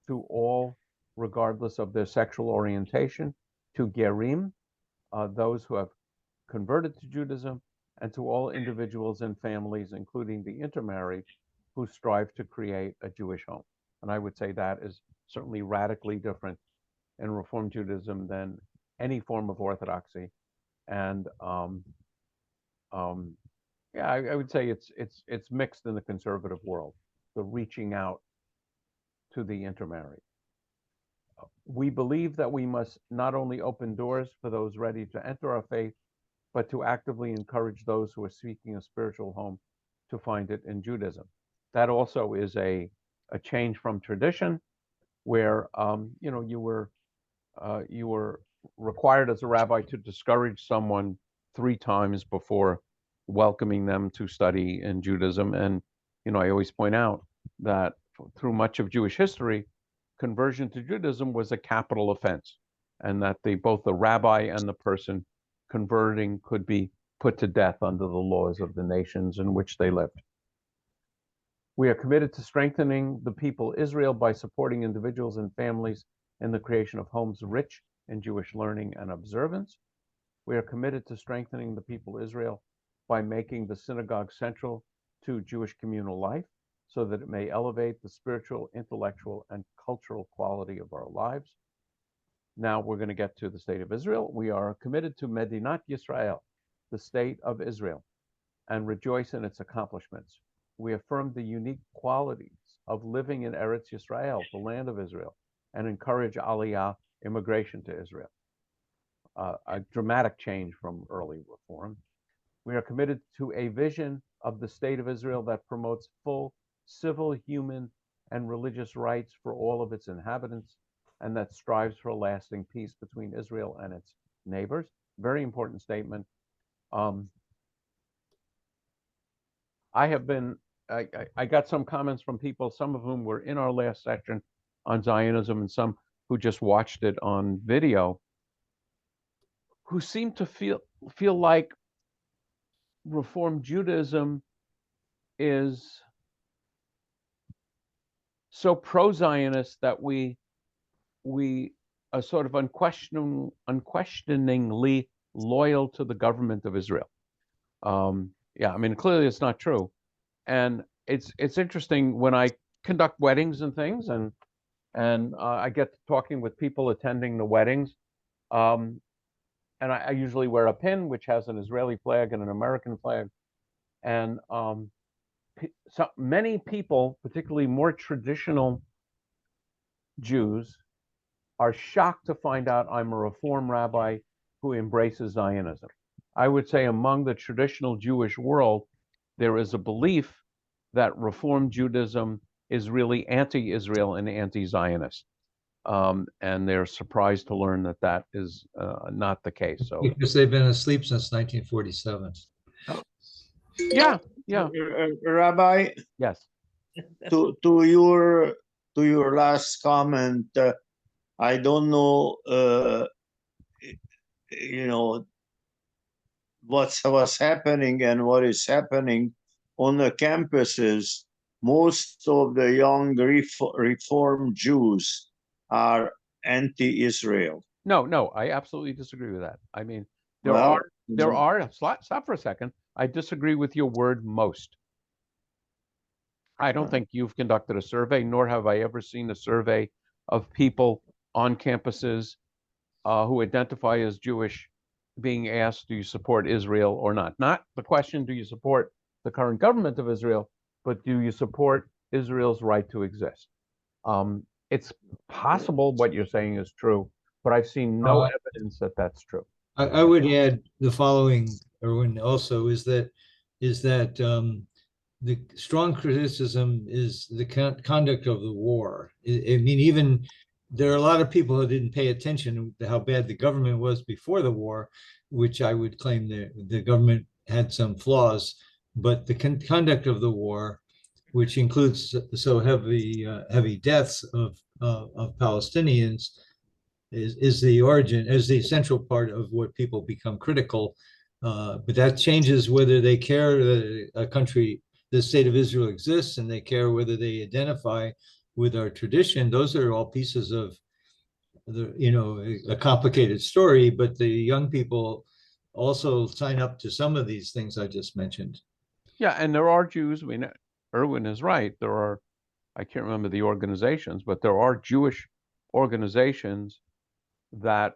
A: to all, regardless of their sexual orientation, to gerim, those who have converted to Judaism, and to all individuals and families, including the intermarried, who strive to create a Jewish home. And I would say that is certainly radically different in Reform Judaism than any form of Orthodoxy. And yeah, I would say it's mixed in the conservative world, the reaching out to the intermarried. We believe that we must not only open doors for those ready to enter our faith, but to actively encourage those who are seeking a spiritual home to find it in Judaism. That also is a change from tradition, where you were required as a rabbi to discourage someone 3 times before welcoming them to study in Judaism. And I always point out that through much of Jewish history, conversion to Judaism was a capital offense, and that both the rabbi and the person converting could be put to death under the laws of the nations in which they lived. We are committed to strengthening the people Israel by supporting individuals and families in the creation of homes rich in Jewish learning and observance. We are committed to strengthening the people Israel by making the synagogue central to Jewish communal life, so that it may elevate the spiritual, intellectual, and cultural quality of our lives. Now we're going to get to the state of Israel. We are committed to Medinat Yisrael, the state of Israel, and rejoice in its accomplishments. We affirm the unique qualities of living in Eretz Yisrael, the land of Israel, and encourage Aliyah, immigration to Israel. A dramatic change from early reform. We are committed to a vision of the state of Israel that promotes full civil, human, and religious rights for all of its inhabitants, and that strives for a lasting peace between Israel and its neighbors. Very important statement. I got some comments from people, some of whom were in our last session on Zionism, and some who just watched it on video, who seem to feel like Reform Judaism is so pro-Zionist that we are sort of unquestioningly loyal to the government of Israel. Yeah, I mean, clearly it's not true. And it's interesting when I conduct weddings and things, and I get to talking with people attending the weddings. And I usually wear a pin which has an Israeli flag and an American flag. And so many people, particularly more traditional Jews, are shocked to find out I'm a Reform rabbi who embraces Zionism. I would say among the traditional Jewish world, there is a belief that Reform Judaism is really anti-Israel and anti-Zionist. And they're surprised to learn that that is not the case. So
B: because they've been asleep since 1947.
A: Yeah.
D: Rabbi,
A: Yes.
D: to your to your last comment, I don't know, you know, what's happening and what is happening on the campuses. Most of the young Reform Jews are anti-Israel.
A: No, I absolutely disagree with that. I mean, there
D: Well,
A: are, stop for a second. I disagree with your word most. I don't think you've conducted a survey, nor have I ever seen a survey of people on campuses who identify as Jewish being asked, do you support Israel or not? Not the question, do you support the current government of Israel, but do you support Israel's right to exist? It's possible what you're saying is true, but I've seen no evidence that that's true.
B: I would add the following, Erwin, also is that the strong criticism is the conduct of the war. I mean, even there are a lot of people who didn't pay attention to how bad the government was before the war, which I would claim the government had some flaws, but the conduct of the war, which includes so heavy deaths of Palestinians, is the origin, is the central part of what people become critical. But that changes whether they care that a country, the state of Israel exists, and they care whether they identify with our tradition. Those are all pieces of a complicated story, but the young people also sign up to some of these things I just mentioned.
A: Yeah, and there are Jews. I mean, Erwin is right. There are, I can't remember the organizations, but there are Jewish organizations that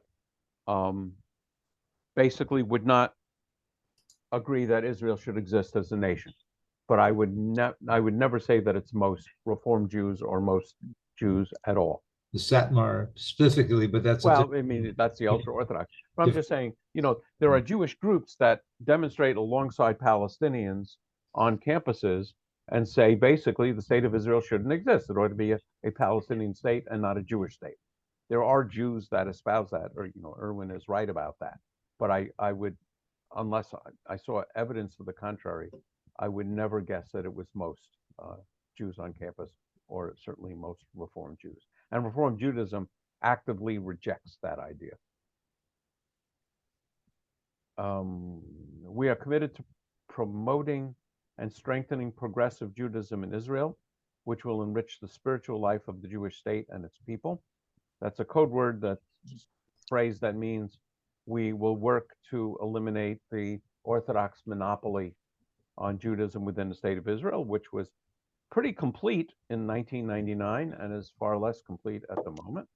A: basically would not agree that Israel should exist as a nation. But I would never say that it's most Reform Jews or most Jews at all.
B: The Satmar specifically, but that's
A: well, I mean, that's the ultra Orthodox. But I'm just saying, there are Jewish groups that demonstrate alongside Palestinians on campuses and say basically the state of Israel shouldn't exist. It ought to be a Palestinian state and not a Jewish state. There are Jews that espouse that, or Erwin is right about that. But I would, unless I saw evidence to the contrary, I would never guess that it was most Jews on campus, or certainly most Reform Jews. And Reform Judaism actively rejects that idea. We are committed to promoting and strengthening progressive Judaism in Israel, which will enrich the spiritual life of the Jewish state and its people. That's a code word, that phrase that means we will work to eliminate the Orthodox monopoly on Judaism within the state of Israel, which was pretty complete in 1999 and is far less complete at the moment.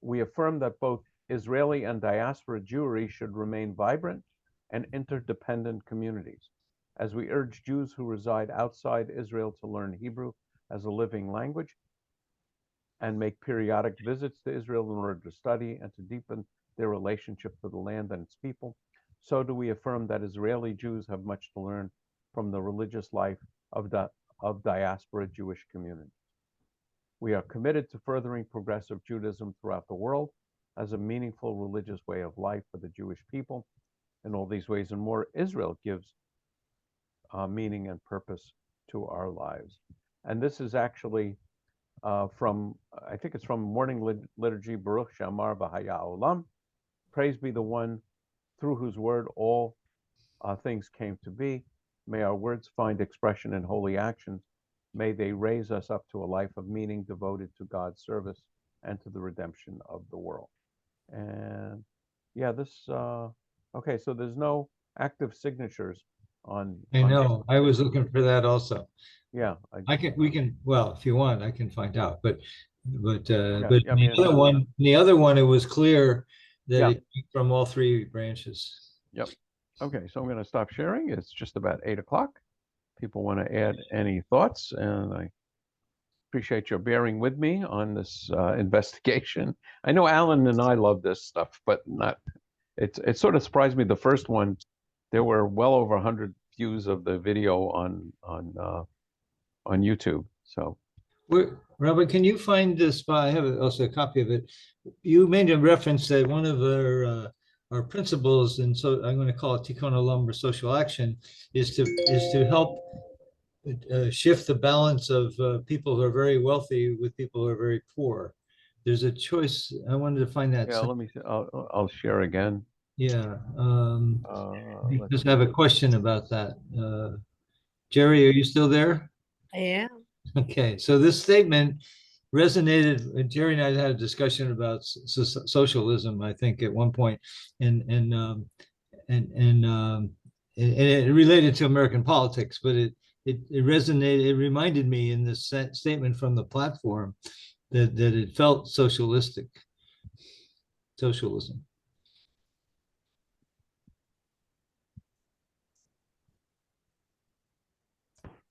A: We affirm that both Israeli and diaspora Jewry should remain vibrant and interdependent communities, as we urge Jews who reside outside Israel to learn Hebrew as a living language and make periodic visits to Israel in order to study and to deepen their relationship to the land and its people. So do we affirm that Israeli Jews have much to learn from the religious life of diaspora Jewish communities. We are committed to furthering progressive Judaism throughout the world as a meaningful religious way of life for the Jewish people. In all these ways and more, Israel gives meaning and purpose to our lives. And this is actually from, I think it's from Morning Liturgy, Baruch Shamar V'Haya Olam. Praise be the one through whose word all things came to be. May our words find expression in holy actions. May they raise us up to a life of meaning devoted to God's service and to the redemption of the world. And yeah, this, okay, so there's no active signatures on.
B: I know, I was looking for that also.
A: Yeah.
B: We can, well, if you want, I can find out, but
A: I mean,
B: the other one, it was clear that
A: Yeah.
B: it came from all three branches.
A: Yep. Okay, so I'm going to stop sharing. It's just about 8 o'clock. People want to add any thoughts, and I appreciate your bearing with me on this investigation. I know Alan and I love this stuff, but not. It sort of surprised me. The first one, there were well over 100 views of the video on YouTube. So,
B: Robert, can you find this? I have also a copy of it. You made a reference that one of our principles, and so I'm going to call it Tikkun Olam or social action, is to help shift the balance of people who are very wealthy with people who are very poor. There's a choice. I wanted to find that.
A: Yeah, let me see. I'll share again.
B: Yeah.
A: Let's
B: Just have a
A: see.
B: question about that. Jerry, are you still there?
E: I am.
B: Okay, so this statement resonated. And Jerry and I had a discussion about socialism, I think, at one point, and it related to American politics, but it resonated. It reminded me in this statement from the platform that it felt socialistic. Socialism.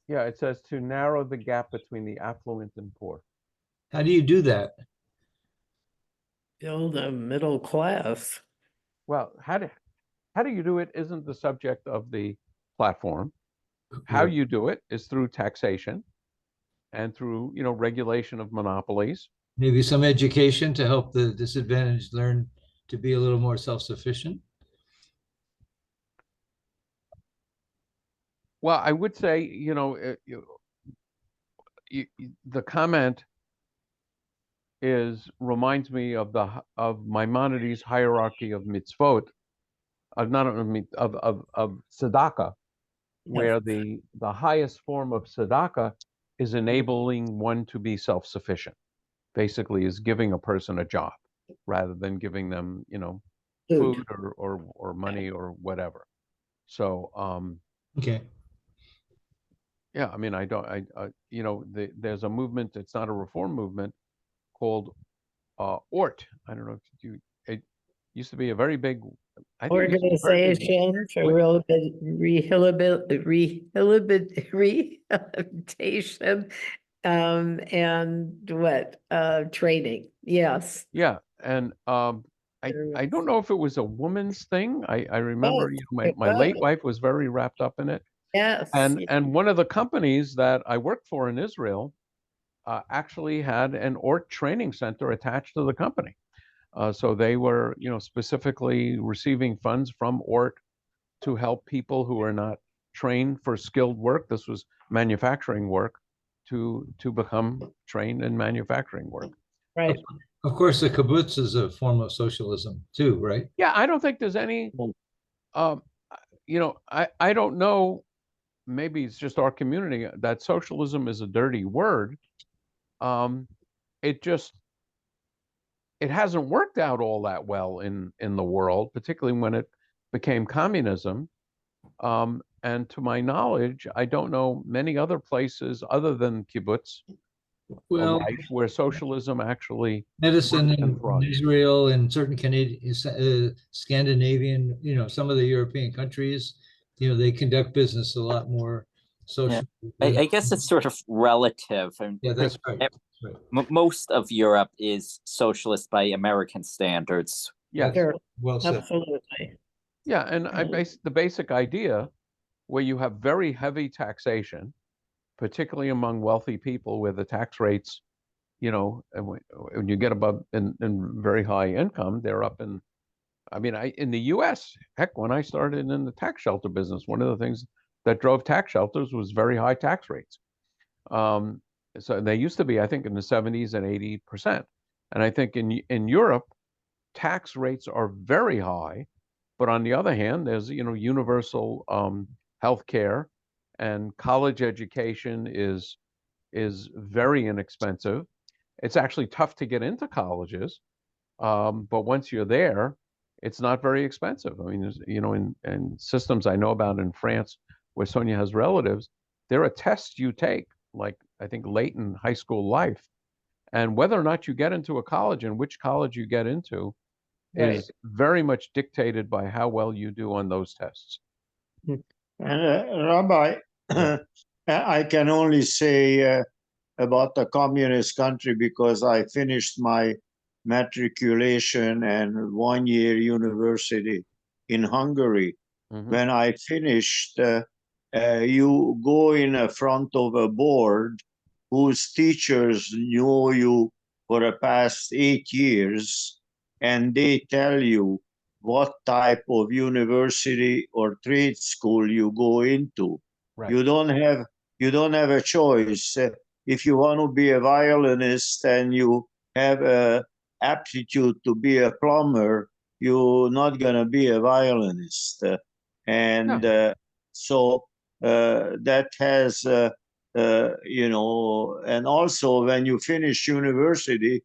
A: Yeah, it says to narrow the gap between the affluent and poor.
B: How do you do that?
E: Build a middle class.
A: Well, how do you do it isn't the subject of the platform. How you do it is through taxation and through, regulation of monopolies.
B: Maybe some education to help the disadvantaged learn to be a little more self-sufficient.
A: Well, I would say, the comment reminds me of Maimonides' hierarchy of mitzvot, of tzedakah, where the highest form of tzedakah is enabling one to be self-sufficient. Basically, is giving a person a job rather than giving them, food or money or whatever. So,
B: Okay.
A: yeah, I mean, there's a movement. It's not a reform movement called ORT. I don't know if it used to be a very big
E: Organization for rehabilitation and training. Yes.
A: Yeah, and I don't know if it was a woman's thing. I remember my late wife was very wrapped up in it.
E: Yes.
A: And one of the companies that I worked for in Israel actually had an ORT training center attached to the company. So they were, specifically receiving funds from ORT to help people who are not trained for skilled work. This was manufacturing work to become trained in manufacturing work.
E: Right.
B: Of course, the kibbutz is a form of socialism too, right?
A: Yeah, I don't think there's any, I don't know, maybe it's just our community that socialism is a dirty word. It hasn't worked out all that well in the world, particularly when it became communism. And to my knowledge, I don't know many other places other than kibbutz where socialism actually
B: medicine in
A: thrived.
B: Israel and certain Canadian, Scandinavian, some of the European countries, they conduct business a lot more social.
C: I guess it's sort of relative.
B: Yeah, that's right. That's right.
C: Most of Europe is socialist by American standards.
A: Yes.
E: Sure.
B: Well said.
E: Absolutely.
A: Yeah, and the basic idea where you have very heavy taxation, particularly among wealthy people where the tax rates, when you get above in very high income, they're up in, in the US, heck, when I started in the tax shelter business, one of the things that drove tax shelters was very high tax rates. So they used to be, I think, in the 70s and 80%. And I think in Europe, tax rates are very high, but on the other hand, there's, universal health care, and college education is very inexpensive. It's actually tough to get into colleges, but once you're there, it's not very expensive. I mean, there's, in systems I know about in France, where Sonia has relatives, there are tests you take, like I think late in high school life, and whether or not you get into a college and which college you get into is very much dictated by how well you do on those tests.
D: And Rabbi, I can only say about the communist country because I finished my matriculation and 1-year university in Hungary.
A: Mhm.
D: When I finished, you go in front of a board whose teachers knew you for the past 8 years, and they tell you what type of university or trade school you go into.
A: Right.
D: You don't have you don't have a choice. If you want to be a violinist and you have a aptitude to be a plumber, you're not going to be a violinist. And so that has, you know, and also when you finish university,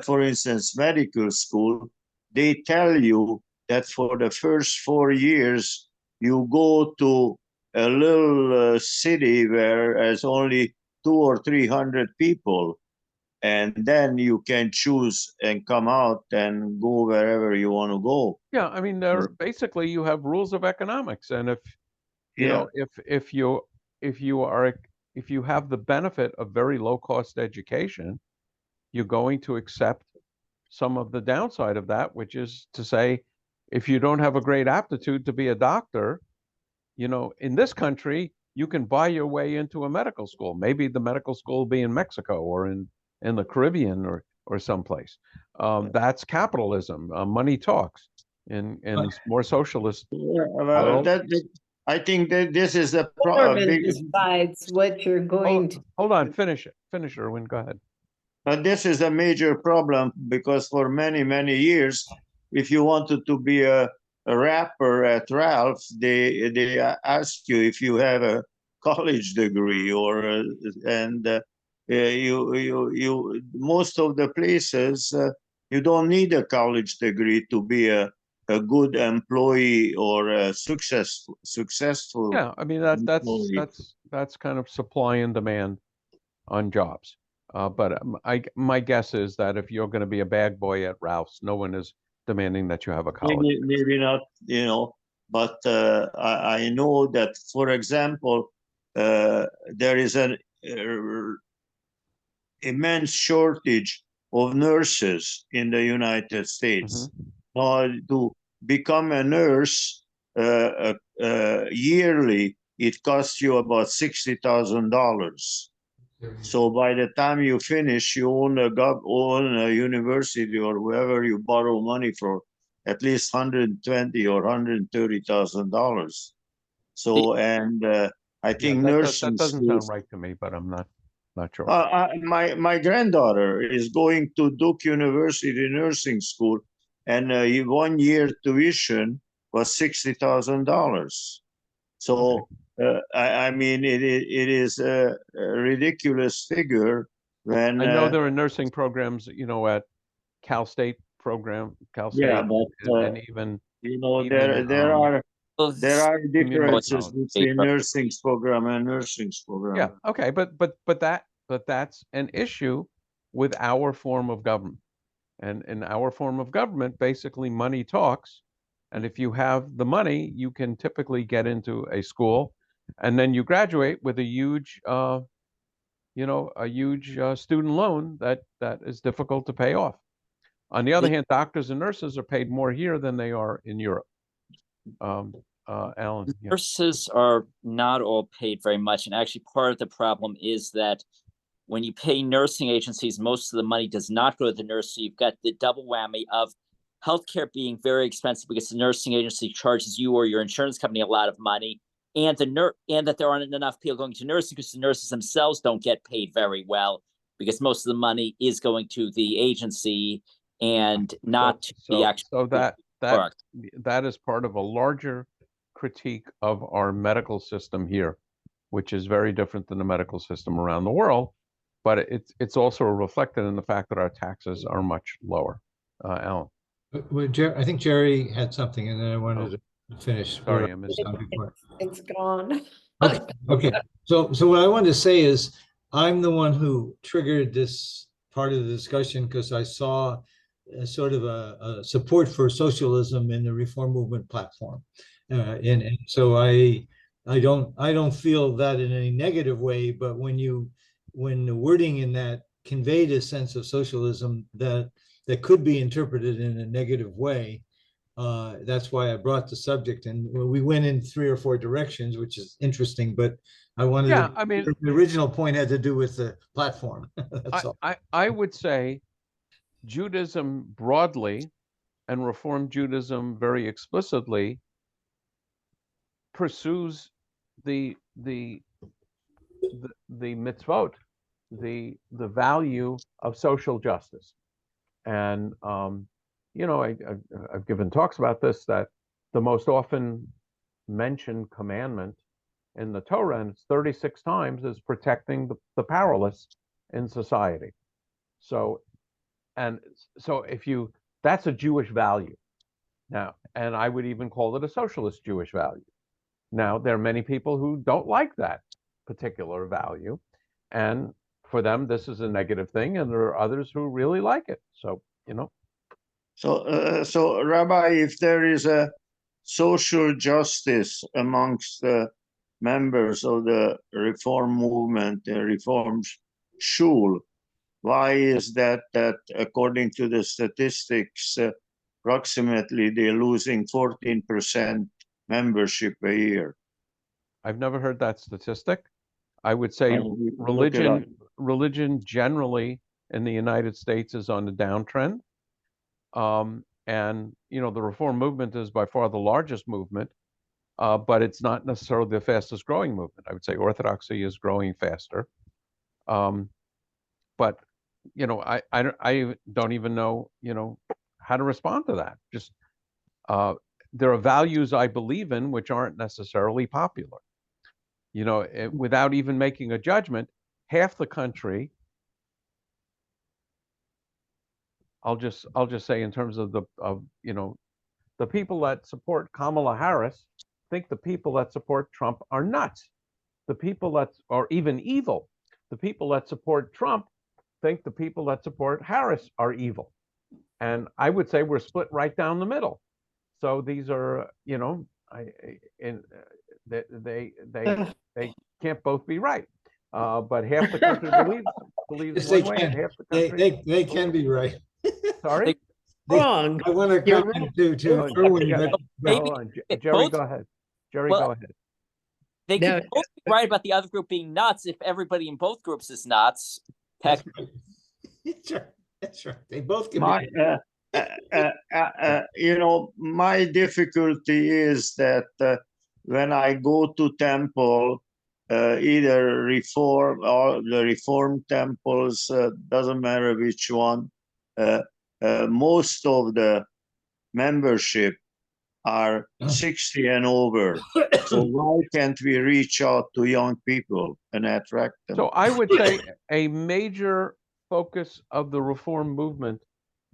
D: for instance, medical school, they tell you that for the first 4 years, you go to a little city where there's only 200 or 300 people, and then you can choose and come out and go wherever you want to go.
A: Yeah, I mean, basically you have rules of economics, and if you
D: Yeah.
A: know if you have the benefit of very low cost education, you're going to accept some of the downside of that, which is to say, if you don't have a great aptitude to be a doctor, you know, in this country, you can buy your way into a medical school. Maybe the medical school will be in Mexico or in the Caribbean or someplace. That's capitalism. Money talks in more socialist world.
D: I think that this is a
E: Government
D: big.
E: decides what you're going to.
A: Hold on, finish it. Finish, Erwin. Go ahead.
D: But this is a major problem because for many, many years, if you wanted to be a rapper at Ralph's, they ask you if you have a college degree or you most of the places you don't need a college degree to be a good employee or a successful.
A: Yeah, I mean that's kind of supply and demand on jobs. But my guess is that if you're going to be a bag boy at Ralph's, no one is demanding that you have a college.
D: Maybe not, you know, but I know that, for example, there is an immense shortage of nurses in the United States. To become a nurse yearly, it costs you about $60,000. So by the time you finish, you own a university or wherever you borrow money for at least $120,000 or $130,000. So and I think nursing
A: that doesn't
D: schools.
A: sound right to me, but I'm not sure.
D: My granddaughter is going to Duke University nursing school, and 1 year tuition was $60,000. So I mean, it is a ridiculous figure. When
A: I know there are nursing programs, you know, at Cal State,
D: yeah, but
A: and even
D: you know,
A: even,
D: there are
A: community
D: differences
A: college.
D: between nursing program and nursing program.
A: Yeah, okay, but that's an issue with our form of government. And in our form of government, basically money talks. And if you have the money, you can typically get into a school, and then you graduate with a huge, student loan that is difficult to pay off. On the other hand, doctors and nurses are paid more here than they are in Europe. Alan, yeah.
C: Nurses are not all paid very much, and actually part of the problem is that when you pay nursing agencies, most of the money does not go to the nurse. So you've got the double whammy of healthcare being very expensive because the nursing agency charges you or your insurance company a lot of money, and that there aren't enough people going to nursing because the nurses themselves don't get paid very well because most of the money is going to the agency and not to the actual.
A: So that is part of a larger critique of our medical system here, which is very different than the medical system around the world. But it's also reflected in the fact that our taxes are much lower. Alan.
B: Well, I think Jerry had something, and then I wanted to finish.
A: Sorry, I missed it.
E: It's gone.
B: Okay. So what I wanted to say is, I'm the one who triggered this part of the discussion because I saw sort of a support for socialism in the Reform Movement platform, and so I don't feel that in any negative way, but when the wording in that conveyed a sense of socialism that could be interpreted in a negative way, that's why I brought the subject, and we went in 3 or 4 directions, which is interesting, but I wanted the original point had to do with the platform. That's all.
A: I would say Judaism broadly and Reform Judaism very explicitly pursues the the mitzvot, the value of social justice. And I've given talks about this, that the most often mentioned commandment in the Torah, and it's 36 times, is protecting the powerless in society. So that's a Jewish value. Now, and I would even call it a socialist Jewish value. Now, there are many people who don't like that particular value, and for them, this is a negative thing, and there are others who really like it. So,
D: So, Rabbi, if there is a social justice amongst the members of the Reform movement, the Reform Shul, why is that according to the statistics, approximately they're losing 14% membership a year?
A: I've never heard that statistic. I would say
D: Look it up.
A: religion generally in the United States is on the downtrend. And the Reform movement is by far the largest movement, but it's not necessarily the fastest growing movement. I would say Orthodoxy is growing faster. But I don't even know how to respond to that. Just there are values I believe in which aren't necessarily popular. Without even making a judgment, half the country, I'll just say, in terms of the people that support Kamala Harris think the people that support Trump are nuts. The people that are even evil. The people that support Trump think the people that support Harris are evil. And I would say we're split right down the middle. So these are, they can't both be right. But half the country believes
B: Yes, they
A: one way, and
B: can.
A: half the country.
B: They can be right.
A: Sorry?
E: Wrong.
B: I want to
E: You're
B: comment to
A: Hold on,
B: Erwin,
A: yeah,
B: but
C: Maybe
A: hold on.
C: it
A: Jerry,
C: both-
A: go ahead. Jerry,
C: Well,
A: go ahead.
C: They
E: No.
C: could both be right about the other group being nuts if everybody in both groups is nuts.
B: that's right. That's right. They both can
D: My,
B: be.
D: my difficulty is that when I go to temple, either Reform or the Reform temples, doesn't matter which one, most of the membership are 60 and over. So why can't we reach out to young people and attract them?
A: So I would say a major focus of the Reform movement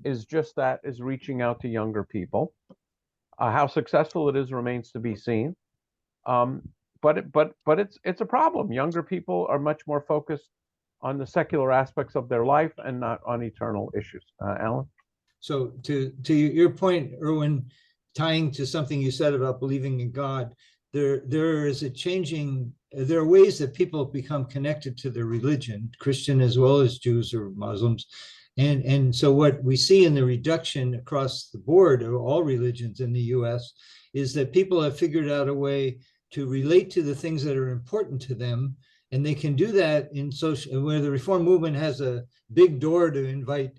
A: is just that, is reaching out to younger people. How successful it is remains to be seen. But it's a problem. Younger people are much more focused on the secular aspects of their life and not on eternal issues. Alan?
B: So to your point, Erwin, tying to something you said about believing in God, there is a changing, there are ways that people become connected to their religion, Christian as well as Jews or Muslims. And so what we see in the reduction across the board of all religions in the US is that people have figured out a way to relate to the things that are important to them. And they can do that in social, where the Reform movement has a big door to invite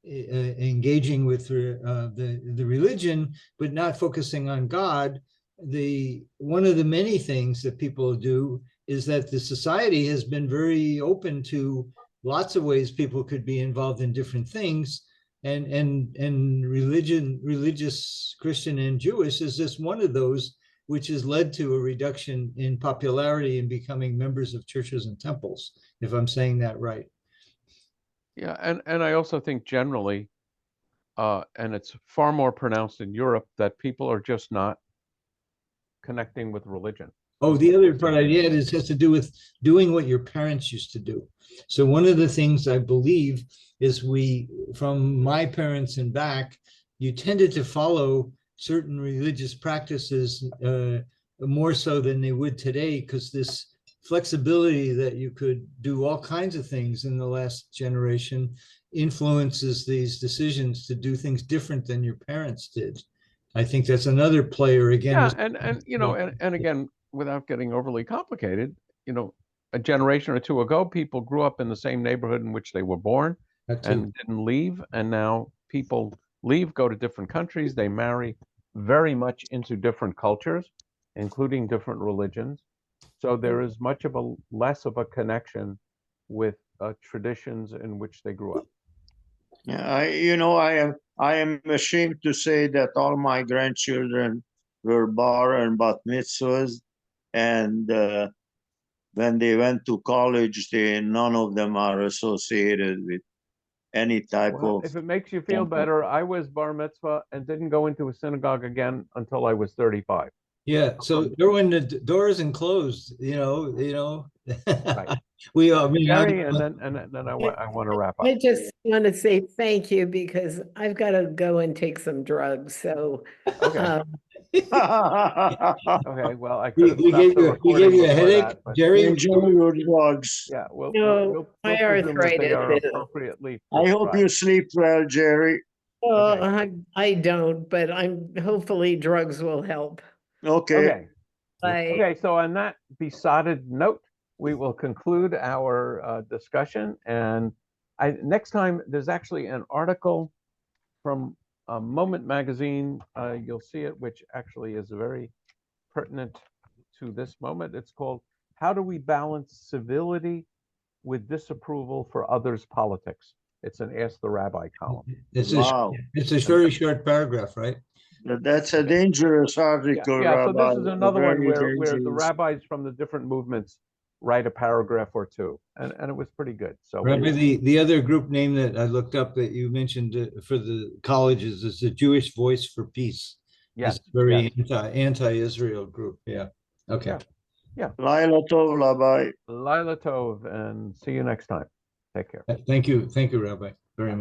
B: engaging with the religion, but not focusing on God. One of the many things that people do is that the society has been very open to lots of ways people could be involved in different things, and religious Christian and Jewish is just one of those, which has led to a reduction in popularity and becoming members of churches and temples, if I'm saying that right.
A: Yeah, and I also think generally, and it's far more pronounced in Europe, that people are just not connecting with religion.
B: Oh, the other part I add has to do with doing what your parents used to do. So one of the things I believe is from my parents and back, you tended to follow certain religious practices more so than they would today, because this flexibility that you could do all kinds of things in the last generation influences these decisions to do things different than your parents did. I think that's another player again.
A: Yeah, and again, without getting overly complicated, a generation or two ago, people grew up in the same neighborhood in which they were born and didn't leave. And now people leave, go to different countries, they marry very much into different cultures, including different religions. So there is much of a less of a connection with traditions in which they grew up.
D: Yeah, I am ashamed to say that all my grandchildren were bar and bat mitzvahs, and when they went to college, none of them are associated with any type
A: Well,
D: of.
A: if it makes you feel better, I was bar mitzvah and didn't go into a synagogue again until I was 35.
B: Yeah, so when the door isn't closed,
A: Right.
B: we I mean,
A: Jerry, and then I want to wrap up.
E: I just want to say thank you because I've got to go and take some drugs. So,
A: Okay. Okay. Well, I could have
B: we
A: stopped
B: gave
A: the
B: you
A: recording
B: a
A: before
B: headache,
A: that, but
B: Jerry.
D: Enjoy your drugs.
A: yeah,
E: No, my
A: presume that they
E: arthritis
A: are
E: is-
A: appropriately
D: I hope you
A: prescribed.
D: sleep well, Jerry.
E: well,
A: Okay.
E: I don't, but hopefully drugs will help.
D: Okay.
A: Okay.
E: Bye.
A: Okay. So on that besotted note, we will conclude our discussion. And next time there's actually an article from Moment Magazine. You'll see it, which actually is very pertinent to this moment. It's called "How Do We Balance Civility with Disapproval for Others' Politics?" It's an Ask the Rabbi column.
D: Wow.
B: It's a very short paragraph, right?
D: That's a dangerous article,
A: Yeah, so
D: Rabbi.
A: this is another one
D: Very
A: where the
D: dangerous.
A: rabbis from the different movements write a paragraph or two, and it was pretty good. So
B: Rabbi, the other group name that I looked up that you mentioned for the colleges is the Jewish Voice for Peace.
A: yes,
B: It's a very
A: yes.
B: anti-Israel group. Yeah. Okay.
A: Yeah.
D: Laila Tov, Rabbi.
A: Lila Tov, and see you next time. Take care.
B: Thank you, Rabbi, very much.